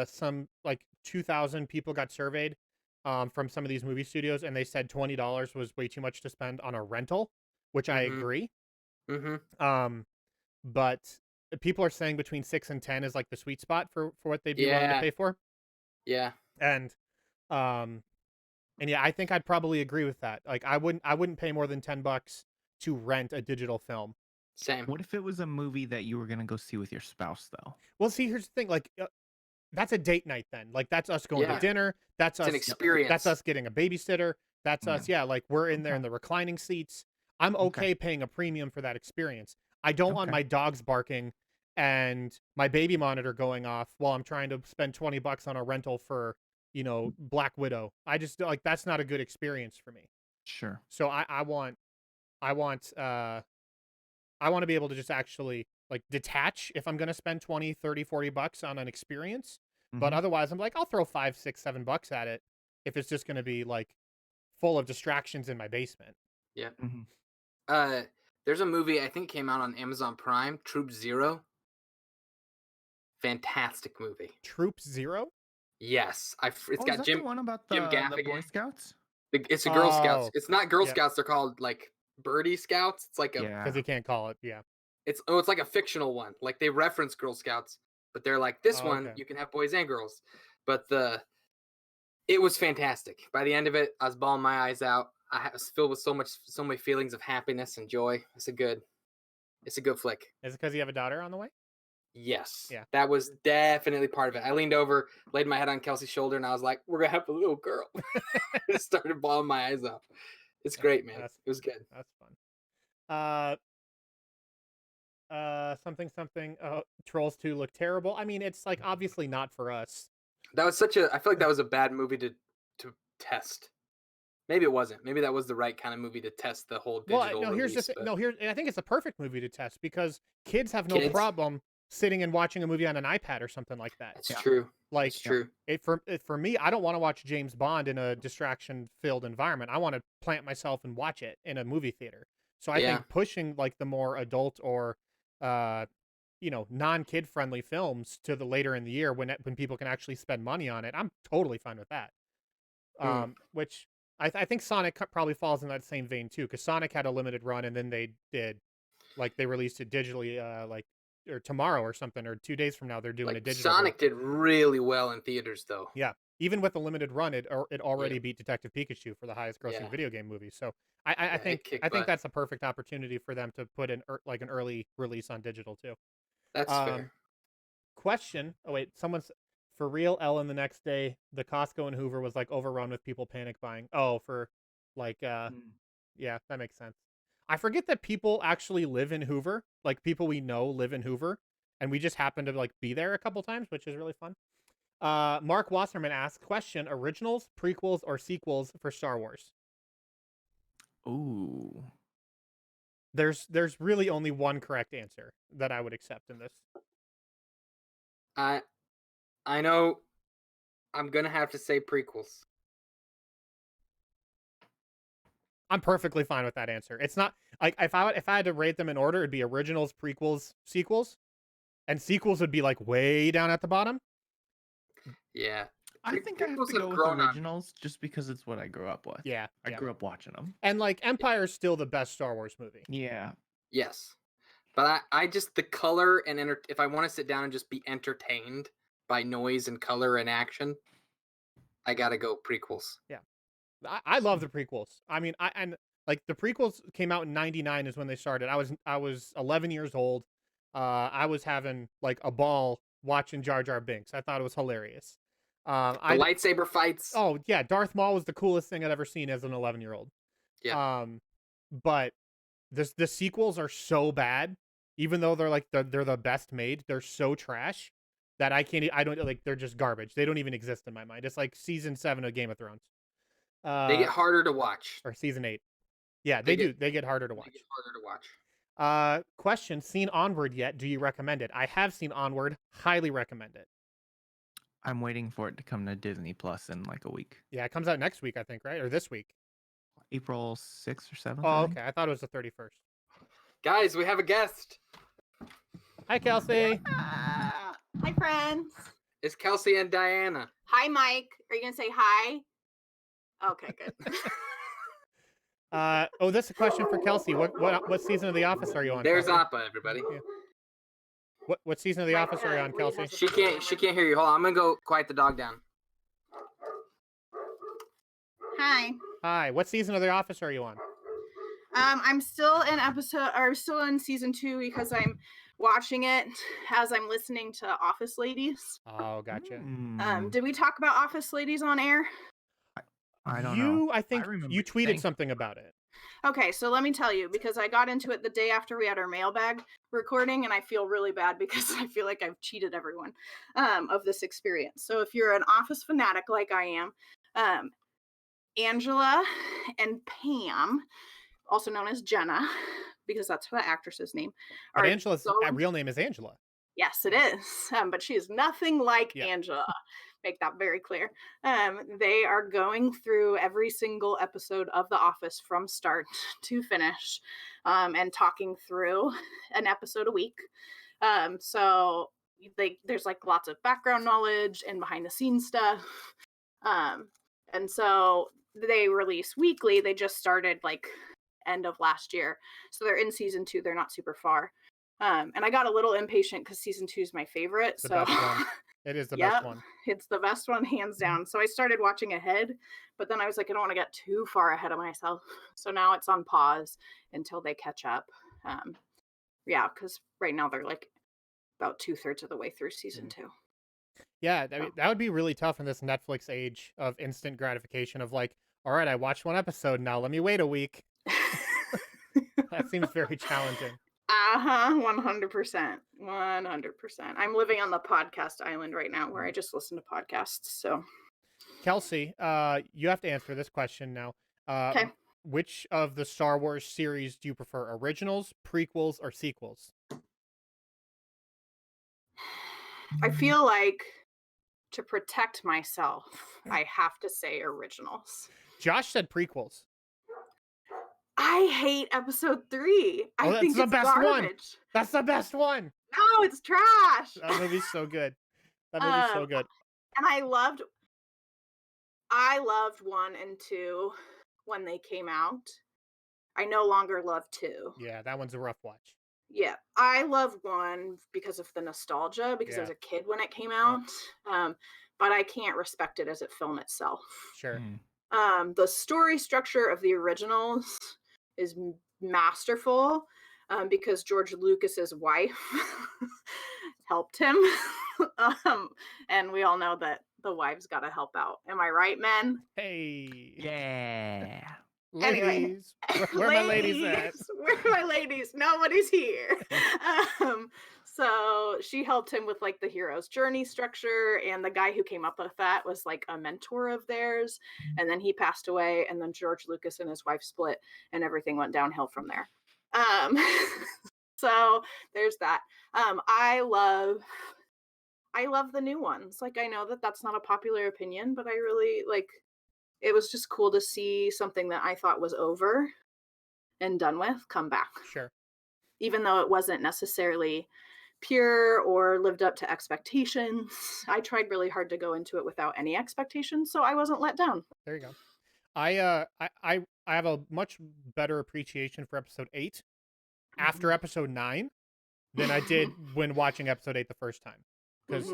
some like 2,000 people got surveyed from some of these movie studios, and they said $20 was way too much to spend on a rental, which I Mhm. agree. Mm-hmm. but people are saying between 6 and 10 is like the sweet spot for what they'd be willing to Yeah. pay for. Yeah. And yeah, I think I'd probably agree with that. Like I wouldn't pay more than $10 to rent a digital film. Same. What if it was a movie that you were gonna go see with your spouse though? Well, see, here's the thing. Like that's a date night then. Like that's us going to Yeah. dinner. That's It's an us. experience. That's us getting a babysitter. That's Yeah. us. Yeah, like we're in there in Okay. the reclining seats. I'm okay paying a premium for that experience. I don't want Okay. my dogs barking and my baby monitor going off while I'm trying to spend $20 on a rental for, Black Widow. I just like that's not a good experience for me. Sure. So I want to be able to just actually like detach if I'm going to spend 20, 30, $40 on an experience. But Mhm. otherwise I'm like, I'll throw $5, $6, $7 at it if it's just going to be like full of distractions in my basement. Yeah. Mhm. There's a movie I think came out on Amazon Prime, Troop Zero. Fantastic movie. Troop Zero? Yes, it's Oh, is got that Jim the one about Jim the Gaffigan. Boy Scouts? It's a Girl Scouts. Oh, It's not Girl yeah. Scouts. They're called like Birdie Scouts. It's like Yeah. Because you can't call it. Yeah. it's like a fictional one. Like they reference Girl Scouts, but they're like this Oh, one okay. you can have boys and girls. But it was fantastic. By the end of it, I was bawling my eyes out. I was filled with so many feelings of happiness and joy. It's a good flick. Is it because you have a daughter on the way? Yes. Yeah. That was definitely part of it. I leaned over, laid my head on Kelsey's shoulder, and I was like, we're gonna have a little girl. I started bawling my eyes out. It's great, man. It was good. That's fun. Something. Trolls 2 look terrible. I mean, it's like obviously not for us. That was I feel like that was a bad movie to test. Maybe it wasn't. Maybe that was the right kind of movie to test the whole digital Well, no, here's release. just but no. I think it's a perfect movie to test because kids have no Kids? problem sitting and watching a movie on an iPad or something like that. That's Yeah. true. Like That's true. for me, I don't want to watch James Bond in a distraction-filled environment. I want to plant myself and watch it in a movie theater. So I Yeah. think pushing like the more adult or non-kid friendly films to the later in the year when people can actually spend money on it, I'm totally fine with that. Which I think Sonic probably falls in that same vein too, because Sonic had a limited run and then they released it digitally or tomorrow or something, or 2 days from now they're doing a Like digital Sonic release. did really well in theaters, though. Yeah, even with a limited run, it already beat Detective Pikachu for the highest grossing Yeah. video game movie. So I Yeah, it think kicked butt. that's a perfect opportunity for them to put in like an early release on digital too. That's fair. Question. Oh wait, someone's for real. Ellen the next day, the Costco in Hoover was like overrun with people panic buying. Oh, for like yeah, that makes sense. I forget that people actually live in Hoover. Like people we know live in Hoover, and we just happen to like be there a couple times, which is really fun. Mark Wasserman asks, question, originals, prequels, or sequels for Star Wars? Ooh. There's really only one correct answer that I would accept in this. I know I'm gonna have to say prequels. I'm perfectly fine with that answer. It's not like if I had to rate them in order, it'd be originals, prequels, sequels, and sequels would be like way down at the bottom. Yeah. I think I have prequels to have go with grown on- originals just because it's what I grew up with. Yeah, I yeah. grew up watching them. And like Empire's still the best Star Wars movie. Yeah. Yes. But I just the color and if I want to sit down and just be entertained by noise and color and action, I gotta go prequels. Yeah. I love the prequels. I mean, like the prequels came out in '99 is when they started. I was 11 years old. I was having like a ball watching Jar Jar Binks. I thought it was hilarious. The lightsaber fights. Oh yeah, Darth Maul was the coolest thing I'd ever seen as an 11-year-old. Yeah. But the sequels are so bad, even though they're like they're the best made. They're so trash that I don't like. They're just garbage. They don't even exist in my mind. It's like season 7 of Game of Thrones. They get harder to watch. Or season 8. Yeah, they do. They get harder to watch. They get harder to watch. Question, seen Onward yet? Do you recommend it? I have seen Onward. Highly recommend it. I'm waiting for it to come to Disney Plus in like a week. Yeah, it comes out next week, I think, right? Or this week. April 6th or 7th. Oh, okay. I thought it was the 31st. Guys, we have a guest. Hi, Kelsey. Hi, friends. It's Kelsey and Diana. Hi, Mike. Are you going to say hi? Okay, good. This is a question for Kelsey. What season of The Office are you on? There's Kelsey? Appa, everybody. Yeah. What season of The My, Office are you on, Reed Kelsey? has a She big can't. camera. She can't hear you. Hold on. I'm gonna go quiet the dog down. Hi. Hi. What season of The Office are you on? I'm still in season 2 because I'm watching it as I'm listening to Office Ladies. Oh, gotcha. Did we talk about Office Ladies on air? I don't know. I think remember you tweeted saying something about it. Okay, so let me tell you, because I got into it the day after we had our mailbag recording, and I feel really bad because I feel like I've cheated everyone of this experience. So if you're an Office fanatic like I am, Angela and Pam, also known as Jenna, because that's the actress's name. But are Angela's going- real name is Angela. Yes, it is. But she is nothing like Yeah. Angela. Make that very clear. They are going through every single episode of The Office from start to finish, and talking through an episode a week. So there's like lots of background knowledge and behind the scenes stuff. And so they release weekly. They just started like end of last year, so they're in season 2. They're not super far. And I got a little impatient because season 2 is my favorite. The so best one. It is the best one. It's the best one, hands down. So I started watching ahead, but then I was like, I don't want to get too far ahead of myself. So now it's on pause until they catch up. Because right now they're like about 2/3 of the way through season 2. Yeah, I mean, that would be really tough in this Netflix age of instant gratification of like, all right, I watched one episode, now let me wait a week. That seems very challenging. 100%. 100%. I'm living on the podcast island right now where I just listen to podcasts. So, Kelsey, you have to answer this question now. okay. Which of the Star Wars series do you prefer? Originals, prequels, or sequels? I feel like to protect myself, I have to say originals. Josh said prequels. I hate episode 3. Oh, I that's think the it's best one. garbage. That's the best one. No, it's trash. That movie's so good. That movie's so good. And I loved 1 and 2 when they came out. I no longer love 2. Yeah, that one's a rough watch. Yeah, I love 1 because of the nostalgia, because I was a kid when it came out. But I can't respect it as a film itself. Sure. The story structure of the originals is masterful, because George Lucas's wife helped him. And we all know that the wives got to help out. Am I right, men? Hey. Yeah. Ladies. Where are my ladies at? Where are my ladies? Nobody's here. So she helped him with like the hero's journey structure, and the guy who came up with that was like a mentor of theirs, and then he passed away, and then George Lucas and his wife split, and everything went downhill from there. So there's that. I love the new ones. Like, I know that that's not a popular opinion, but I really like. It was just cool to see something that I thought was over and done with come back. Sure. Even though it wasn't necessarily pure or lived up to expectations, I tried really hard to go into it without any expectations, so I wasn't let down. There you go. I have a much better appreciation for episode 8 after episode 9 than I did when watching episode 8 the first time. Because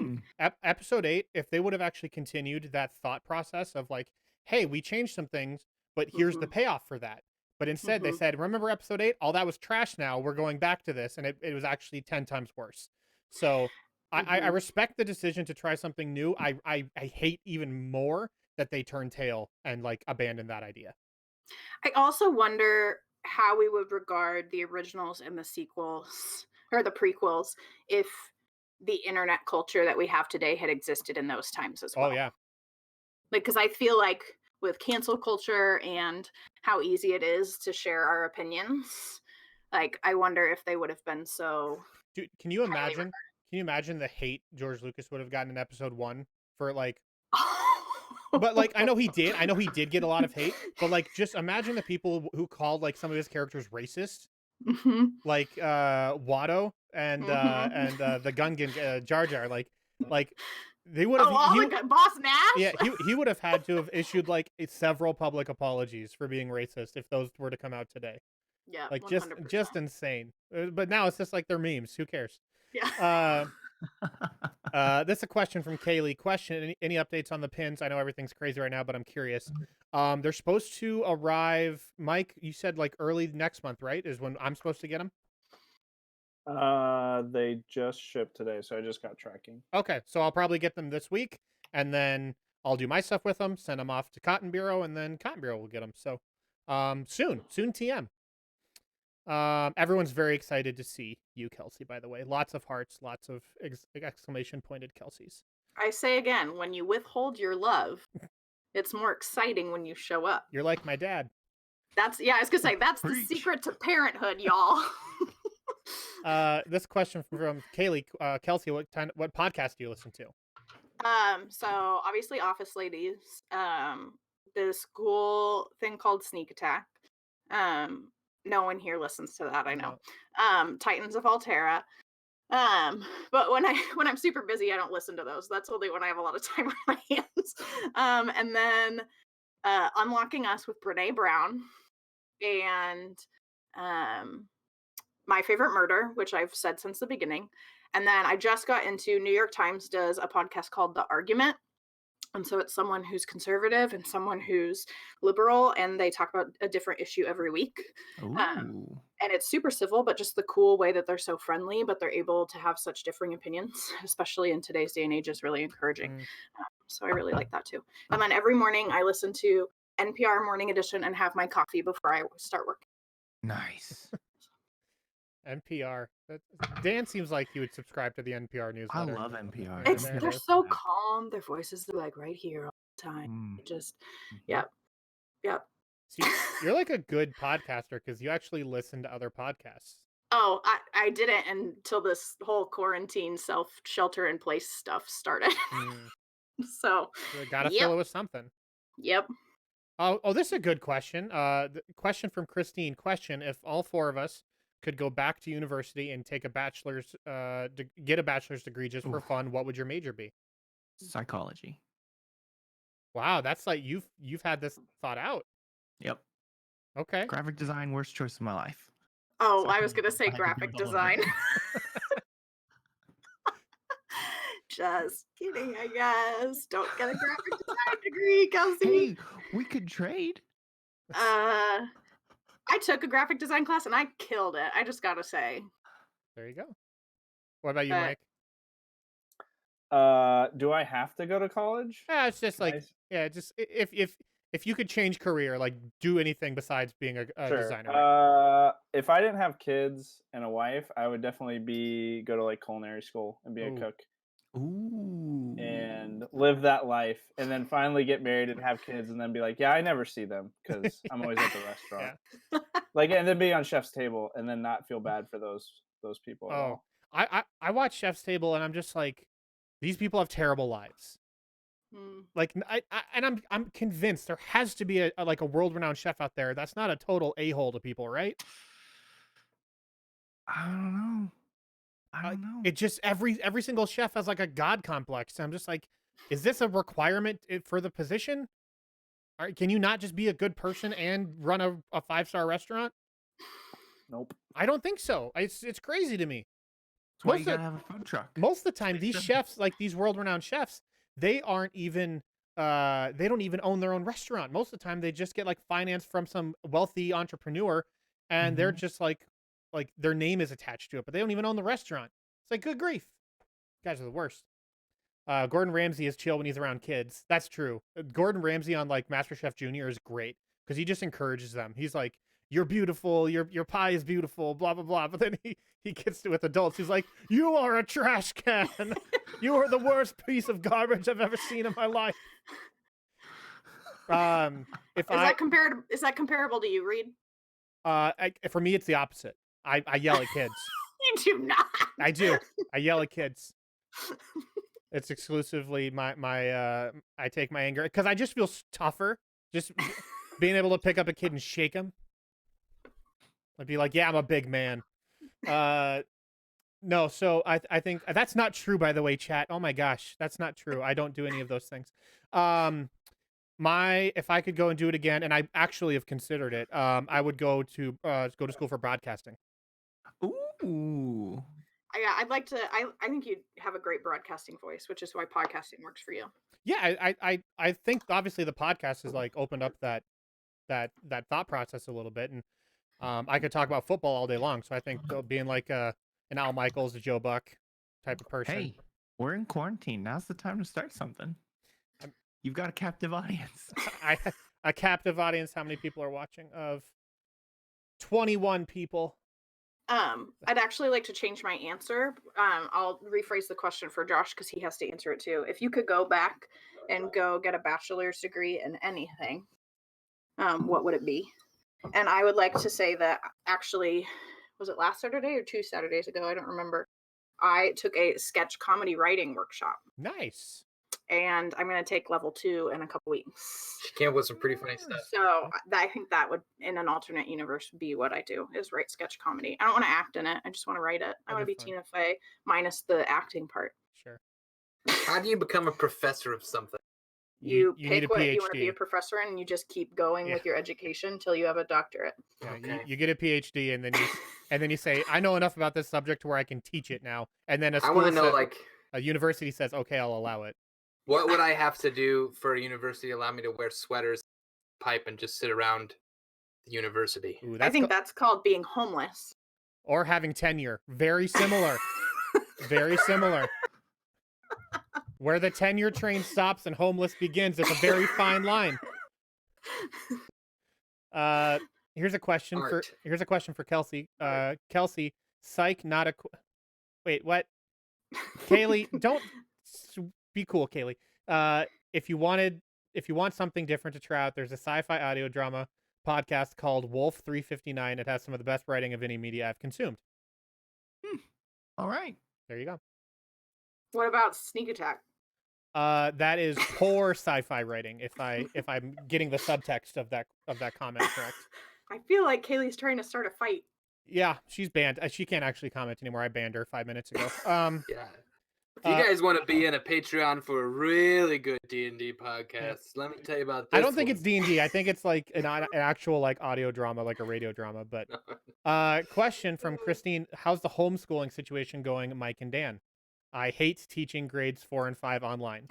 episode 8, if they would have actually continued that thought process of like, hey, we changed some things, but here's the payoff for that. But instead they said, remember episode 8? All that was trash now. We're going back to this. And it was actually 10 times worse. So I respect the decision to try something new. I hate even more that they turn tail and like abandon that idea. I also wonder how we would regard the originals and the sequels or the prequels if the internet culture that we have today had existed in those times as well. Oh, yeah. Like, because I feel like with cancel culture and how easy it is to share our opinions, like, I wonder if they would have been so. Dude, can you imagine? Can you imagine the hate George Lucas would have gotten in episode 1 for like? But like, I know he did get a lot of hate. But like, just imagine the people who called like some of his characters racist, like Watto and the Gungan Jar Jar. Like they would have. Boss Nash. Yeah, he would have had to have issued like several public apologies for being racist if those were to come out today. Yeah, Like 100%. just insane. But now it's just like they're memes. Who cares? Yeah. This is a question from Kaylee. Question: any updates on the pins? I know everything's crazy right now, but I'm curious. They're supposed to arrive. Mike, you said like early next month, right? Is when I'm supposed to get them. They just shipped today, so I just got tracking. Okay, so I'll probably get them this week, and then I'll do my stuff with them, send them off to Cotton Bureau, and then Cotton Bureau will get them. So, soon TM. Everyone's very excited to see you, Kelsey, by the way. Lots of hearts, lots of exclamation pointed Kelseys. I say again, when you withhold your love, it's more exciting when you show up. You're like my dad. I was gonna say, that's the secret to parenthood, y'all. This question from Kaylee. Kelsey, what podcast do you listen to? So obviously Office Ladies, the school thing called Sneak Attack. No one here listens to that, I know. No. Titans of Altera. But when I'm super busy, I don't listen to those. That's only when I have a lot of time on my hands. And then Unlocking Us with Brene Brown, and My Favorite Murder, which I've said since the beginning. And then I just got into New York Times does a podcast called The Argument. And so it's someone who's conservative and someone who's liberal, and they talk about a different issue every week. And it's super civil, but just the cool way that they're so friendly, but they're able to have such differing opinions, especially in today's day and age, is really encouraging. So I really like that too. And then every morning I listen to NPR Morning Edition and have my coffee before I start work. Nice. NPR. Dan seems like he would subscribe to the NPR newsletter. I love NPR. They're so calm. Their voices are like right here all the time. Yep. See, you're like a good podcaster because you actually listen to other podcasts. Oh, I didn't until this whole quarantine shelter in place stuff started. So gotta fill it with something. Yep. Oh, this is a good question. The question from Christine. Question: if all four of us could go back to university and take a bachelor's, get a bachelor's degree just for fun, what would your major be? Psychology. Wow, that's like you've had this thought out. Yep. Okay. Graphic design, worst choice of my life. Oh, I was gonna say graphic design. Just kidding, I guess. Don't get a graphic design degree, Kelsey. Hey, we could trade. I took a graphic design class and I killed it. I just gotta say. There you go. What about you, Mike? Do I have to go to college? Yeah, it's just like just if you could change career, like do anything besides being a designer. Right? If I didn't have kids and a wife, I would definitely go to like culinary school and be a cook. Ooh. And live that life, and then finally get married and have kids, and then be like, yeah, I never see them because I'm always at the restaurant. Like, and then be on Chef's Table, and then not feel bad for those people at all. I watch Chef's Table, and I'm just like, these people have terrible lives. Like, I'm convinced there has to be a world-renowned chef out there that's not a total a-hole to people, right? I don't know. It just every single chef has like a god complex. I'm just like, is this a requirement for the position? Can you not just be a good person and run a 5-star restaurant? Nope. I don't think so. It's crazy to me. That's why you gotta have a food truck. Most of the time, these chefs, like these world-renowned chefs, they don't even own their own restaurant. Most of the time, they just get like finance from some wealthy entrepreneur, and they're just like their name is attached to it, but they don't even own the restaurant. It's like, good grief. You guys are the worst. Gordon Ramsay is chill when he's around kids. That's true. Gordon Ramsay on like MasterChef Junior is great because he just encourages them. He's like, you're beautiful. Your pie is beautiful, blah, blah, blah. But then he gets to with adults. He's like, you are a trash can. You are the worst piece of garbage I've ever seen in my life. Is that comparable to you, Reed? For me, it's the opposite. I yell at kids. You do not. I do. I yell at kids. It's exclusively my I take my anger because I just feel tougher just being able to pick up a kid and shake him. I'd be like, yeah, I'm a big man. No, so I think that's not true, by the way, chat. Oh my gosh, that's not true. I don't do any of those things. if I could go and do it again, and I actually have considered it, I would go to school for broadcasting. Ooh. Yeah, I'd like to. I think you'd have a great broadcasting voice, which is why podcasting works for you. Yeah, I think obviously the podcast has like opened up that thought process a little bit, and I could talk about football all day long. So I think being like an Al Michaels, a Joe Buck type of person. Hey, we're in quarantine. Now's the time to start something. You've got a captive audience. A captive audience. How many people are watching? Of 21 people. I'd actually like to change my answer. I'll rephrase the question for Josh because he has to answer it too. If you could go back and go get a bachelor's degree in anything, what would it be? And I would like to say that actually, was it last Saturday or 2 Saturdays ago? I don't remember. I took a sketch comedy writing workshop. Nice. And I'm going to take level 2 in a couple weeks. She came up with some pretty funny stuff. So I think that would, in an alternate universe, be what I do, is write sketch comedy. I don't want to act in it. I just want to write it. I want to be fun. Tina Fey minus the acting part. Sure. How do you become a professor of something? You need pick a what PhD. you want to be a professor in, and you just keep going with your education until you have a doctorate. Yeah, Okay. you get a PhD, and then you say, I know enough about this subject to where I can teach it now. And then I want to know, like, a university says, okay, I'll allow it. what would I have to do for a university to allow me to wear sweaters, pipe, and just sit around the university? Ooh, I think that's called being homeless. Or having tenure. Very similar. Very similar. Where the tenure train stops and homeless begins, it's a very fine line. Here's a question for Kelsey. Kelsey, psych, not a. Wait, what? Kaylee, don't be cool, Kaylee. If you want something different to try out, there's a sci-fi audio drama podcast called Wolf 359. It has some of the best writing of any media I've consumed. All right. There you go. What about Sneak Attack? That is poor sci-fi writing. If I'm getting the subtext of that comment correct. I feel like Kaylee's trying to start a fight. Yeah, she's banned. She can't actually comment anymore. I banned her 5 minutes ago. Yeah. If you guys want to be in a Patreon for a really good D&D podcast, let me tell you about this. I don't think it's D&D. I think it's like an actual like audio drama, like a radio drama. But question from Christine: how's the homeschooling situation going, Mike and Dan? I hate teaching grades 4 and 5 online.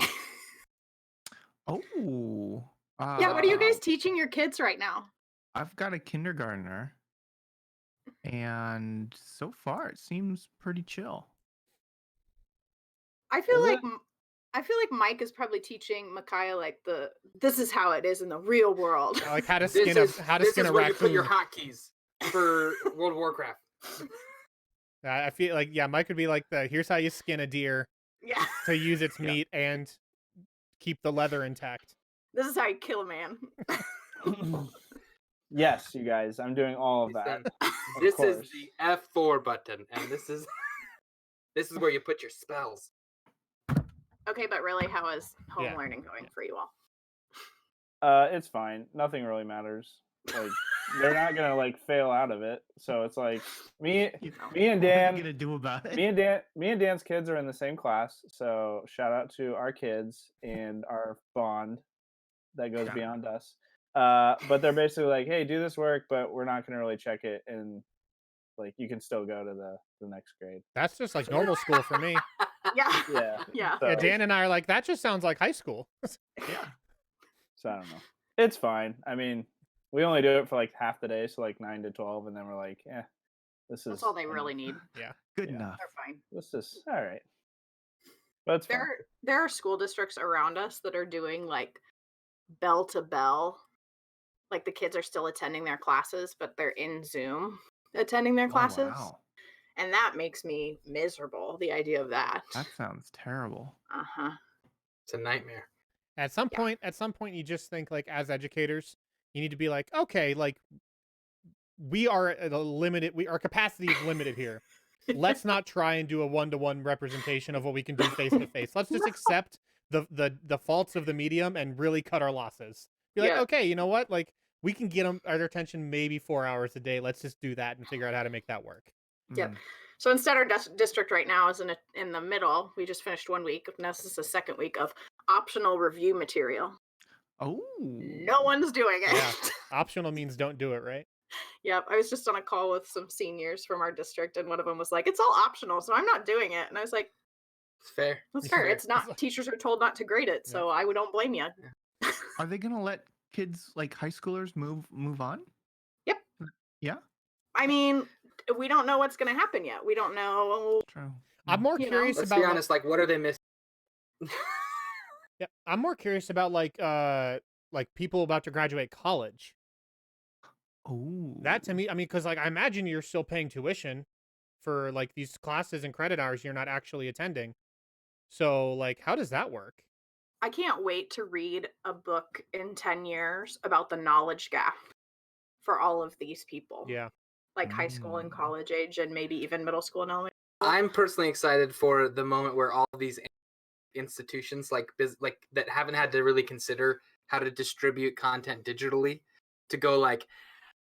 Oh. Yeah, what are you guys teaching your kids right now? I've got a kindergartner, and so far it seems pretty chill. I feel like Mike is probably teaching Micaiah like this is how it is in the real world. Like how to This skin a is where raccoon. you put your hotkeys for World of Warcraft. I feel like Mike would be like here's how you skin a deer to use its meat and keep the leather intact. This is how you kill a man. Yes, you guys, I'm doing all of that. This is the F4 button, and this is where you put your spells. Okay, but really, how is home Yeah. learning going for you all? It's fine. Nothing really matters. Like they're not gonna like fail out of it. So it's like me and What are Dan. you gonna do about it? Me and Dan's kids are in the same class. So shout out to our kids and our bond that goes beyond us. But they're basically like, hey, do this work, but we're not gonna really check it, and like you can still go to the next grade. That's just like normal school for me. Yeah. Yeah. Yeah. Yeah, Dan and I are like, that just sounds like high school. Yeah. So I don't know. It's fine. I mean, we only do it for like half the day, so like 9 to 12, and then we're like, this is That's all they really need. Good Yeah. enough. They're fine. This is all right. But it's fine. There are school districts around us that are doing like bell to bell. Like the kids are still attending their classes, but they're in Zoom attending their classes. Oh, wow. And that makes me miserable, the idea of that. That sounds terrible. Uh-huh. It's a nightmare. At some point, you just think like, as educators, you need to be like, okay, like we are at a limited, our capacity is limited here. Let's not try and do a one-to-one representation of what we can do face to face. Let's just accept the faults of the medium and really cut our losses. Be like, okay, you know what? Like we can get them their attention maybe 4 hours a day. Let's just do that and figure out how to make that work. Yep. So instead, our district right now is in the middle. We just finished 1 week. Now this is the second week of optional review material. Oh. No one's doing it. Yeah. Optional means don't do it, right? Yep. I was just on a call with some seniors from our district, and one of them was like, "It's all optional, so I'm not doing it." And I was like, It's fair. "That's Yeah. fair. It's not. Teachers are told not to grade it, so I don't blame you." Are they gonna let kids like high schoolers move on? Yep. Yeah. I mean, we don't know what's going to happen yet. We don't know. True. I'm more You know, curious Let's about be honest. Like, what are they missing? yeah, I'm more curious about like people about to graduate college. Oh. That to me, I mean, because like I imagine you're still paying tuition for like these classes and credit hours you're not actually attending. So like, how does that work? I can't wait to read a book in 10 years about the knowledge gap for all of these people. Yeah. Like high school and college age, and maybe even middle school and elementary. I'm personally excited for the moment where all of these institutions, like that haven't had to really consider how to distribute content digitally, to go like,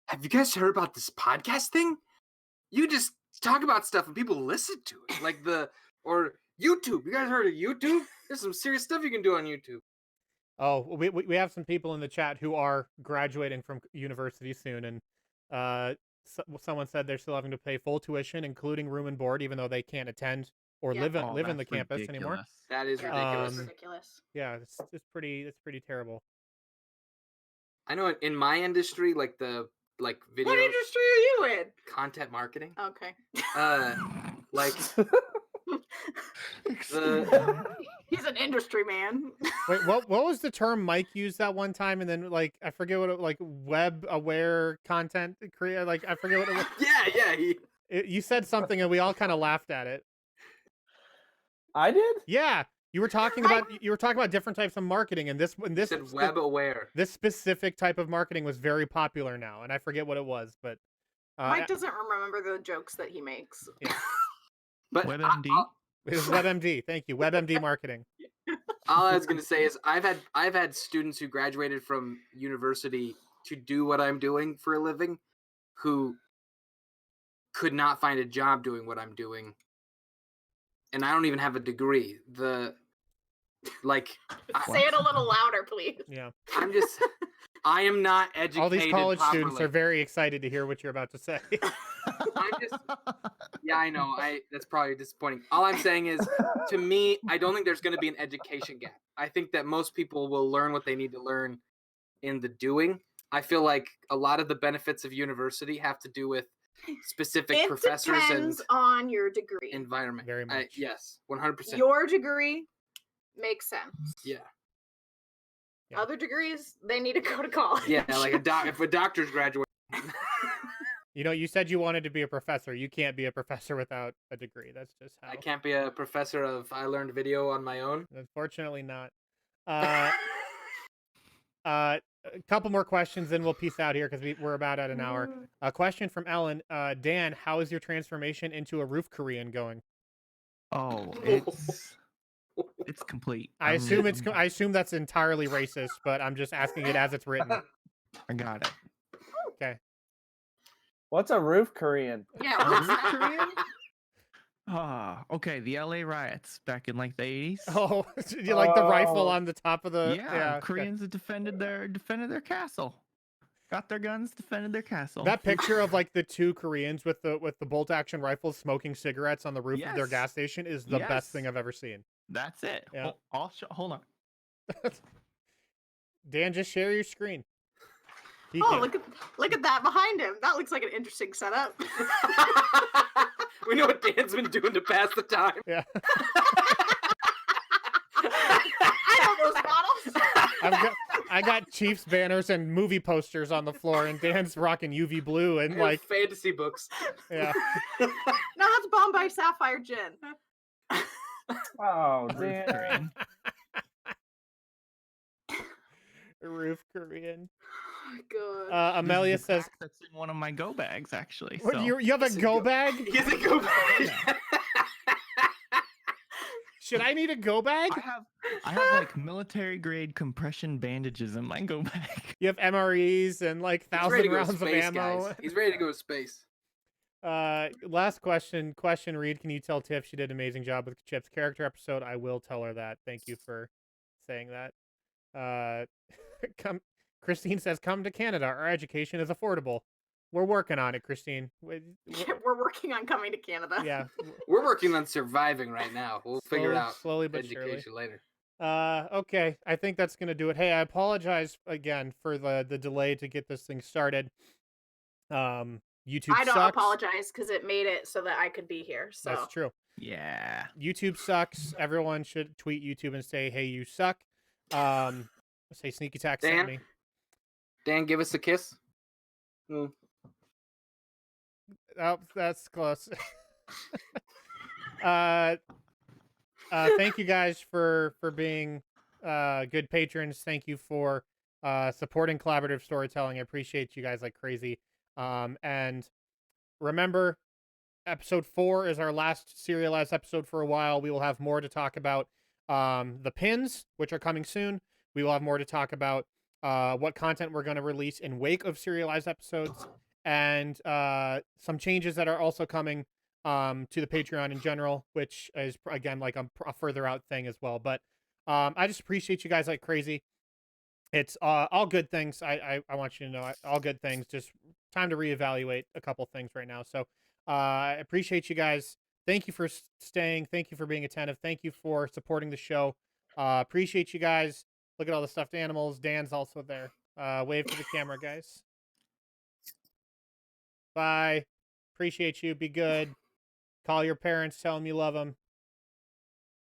have you guys heard about this podcast thing? You just talk about stuff and people listen to it. Like or YouTube. You guys heard of YouTube? There's some serious stuff you can do on YouTube. Oh, we have some people in the chat who are graduating from university soon, and someone said they're still having to pay full tuition, including room and board, even though they can't attend or live in the campus anymore. That is ridiculous. Ridiculous. Yeah, it's pretty terrible. I know in my industry, like the video What industry are you in? content marketing, Okay. like He's an industry man. Wait, what was the term Mike used that one time? And then like I forget what it, like web aware content create. Like I forget what it was. yeah. You said something and we all kind of laughed at it. I did? Yeah, you were talking about different types of marketing, and this Said web aware. This specific type of marketing was very popular now, and I forget what it was, but Mike doesn't remember the jokes that he makes. Yeah. But WebMD. It was WebMD. Thank you, WebMD marketing. all I was gonna say is I've had students who graduated from university to do what I'm doing for a living, who could not find a job doing what I'm doing, and I don't even have a degree. Say it a little louder, please. Yeah. I am not educated. All these college properly. students are very excited to hear what you're about to say. Yeah, I know. That's probably disappointing. All I'm saying is, to me, I don't think there's going to be an education gap. I think that most people will learn what they need to learn in the doing. I feel like a lot of the benefits of university have to do with specific professors and depends on your degree. environment. Very much. Yes, 100%. Your degree makes sense. Yeah. Other degrees, they need to go to college. Yeah, like if a doctor's graduate. You know, you said you wanted to be a professor. You can't be a professor without a degree. That's just how. I can't be a professor of I learned video on my own. Unfortunately not. A couple more questions, then we'll peace out here because we're about at an hour. A question from Ellen. Dan, how is your transformation into a roof Korean going? Oh, it's complete. I assume that's entirely racist, but I'm just asking it as it's written. I got it. Okay. What's a roof Korean? Yeah, Roof Korean? Okay. The LA riots back in like the 80s. Oh, you like the rifle on the top of the? Yeah, Koreans that defended their castle. Got their guns, defended their castle. That picture of like the two Koreans with the bolt action rifles smoking cigarettes on the roof of their gas station is the best thing I've ever seen. That's it. Yeah. Hold on. Dan, just share your screen. Look at that behind him. That looks like an interesting setup. We know what Dan's been doing to pass the time. Yeah. I know those models. I got Chiefs banners and movie posters on the floor, and Dan's rocking UV blue and like fantasy books. Yeah. No, that's Bombay Sapphire Gin. Oh, Dan. Roof Korean. Oh, God. Amelia says that's in one of my go bags actually. What, So. you have a go bag? He has a go bag. Should I need a go bag? I have like military grade compression bandages in my go bag. You have MREs and like 1,000 rounds of ammo. Guys. He's ready to go to space. Last question. Reed, can you tell Tiff she did an amazing job with Chip's character episode? I will tell her that. Thank you for saying that. come. Christine says, "Come to Canada. Our education is affordable." We're working on it, Christine. We're working on coming to Canada. Yeah, We're working on surviving right now. We'll figure out slowly but surely. education later. Okay, I think that's gonna do it. Hey, I apologize again for the delay to get this thing started. YouTube I don't sucks. apologize because it made it so that I could be here. So That's true. Yeah. YouTube sucks. Everyone should tweet YouTube and say, "Hey, you suck." Say Sneak Attack sent Dan? me. Dan, give us a kiss. Mm. Oh, that's close. Thank you guys for being good patrons. Thank you for supporting collaborative storytelling. I appreciate you guys like crazy. And remember, episode 4 is our last serialized episode for a while. We will have more to talk about the pins, which are coming soon. We will have more to talk about what content we're going to release in wake of serialized episodes, and some changes that are also coming to the Patreon in general, which is, again, like a further out thing as well. But I just appreciate you guys like crazy. It's all good things. I want you to know, all good things. Just time to reevaluate a couple things right now. So I appreciate you guys. Thank you for staying. Thank you for being attentive. Thank you for supporting the show. Appreciate you guys. Look at all the stuffed animals. Dan's also there. Wave to the camera, guys. Bye. Appreciate you. Be good. Call your parents. Tell them you love them.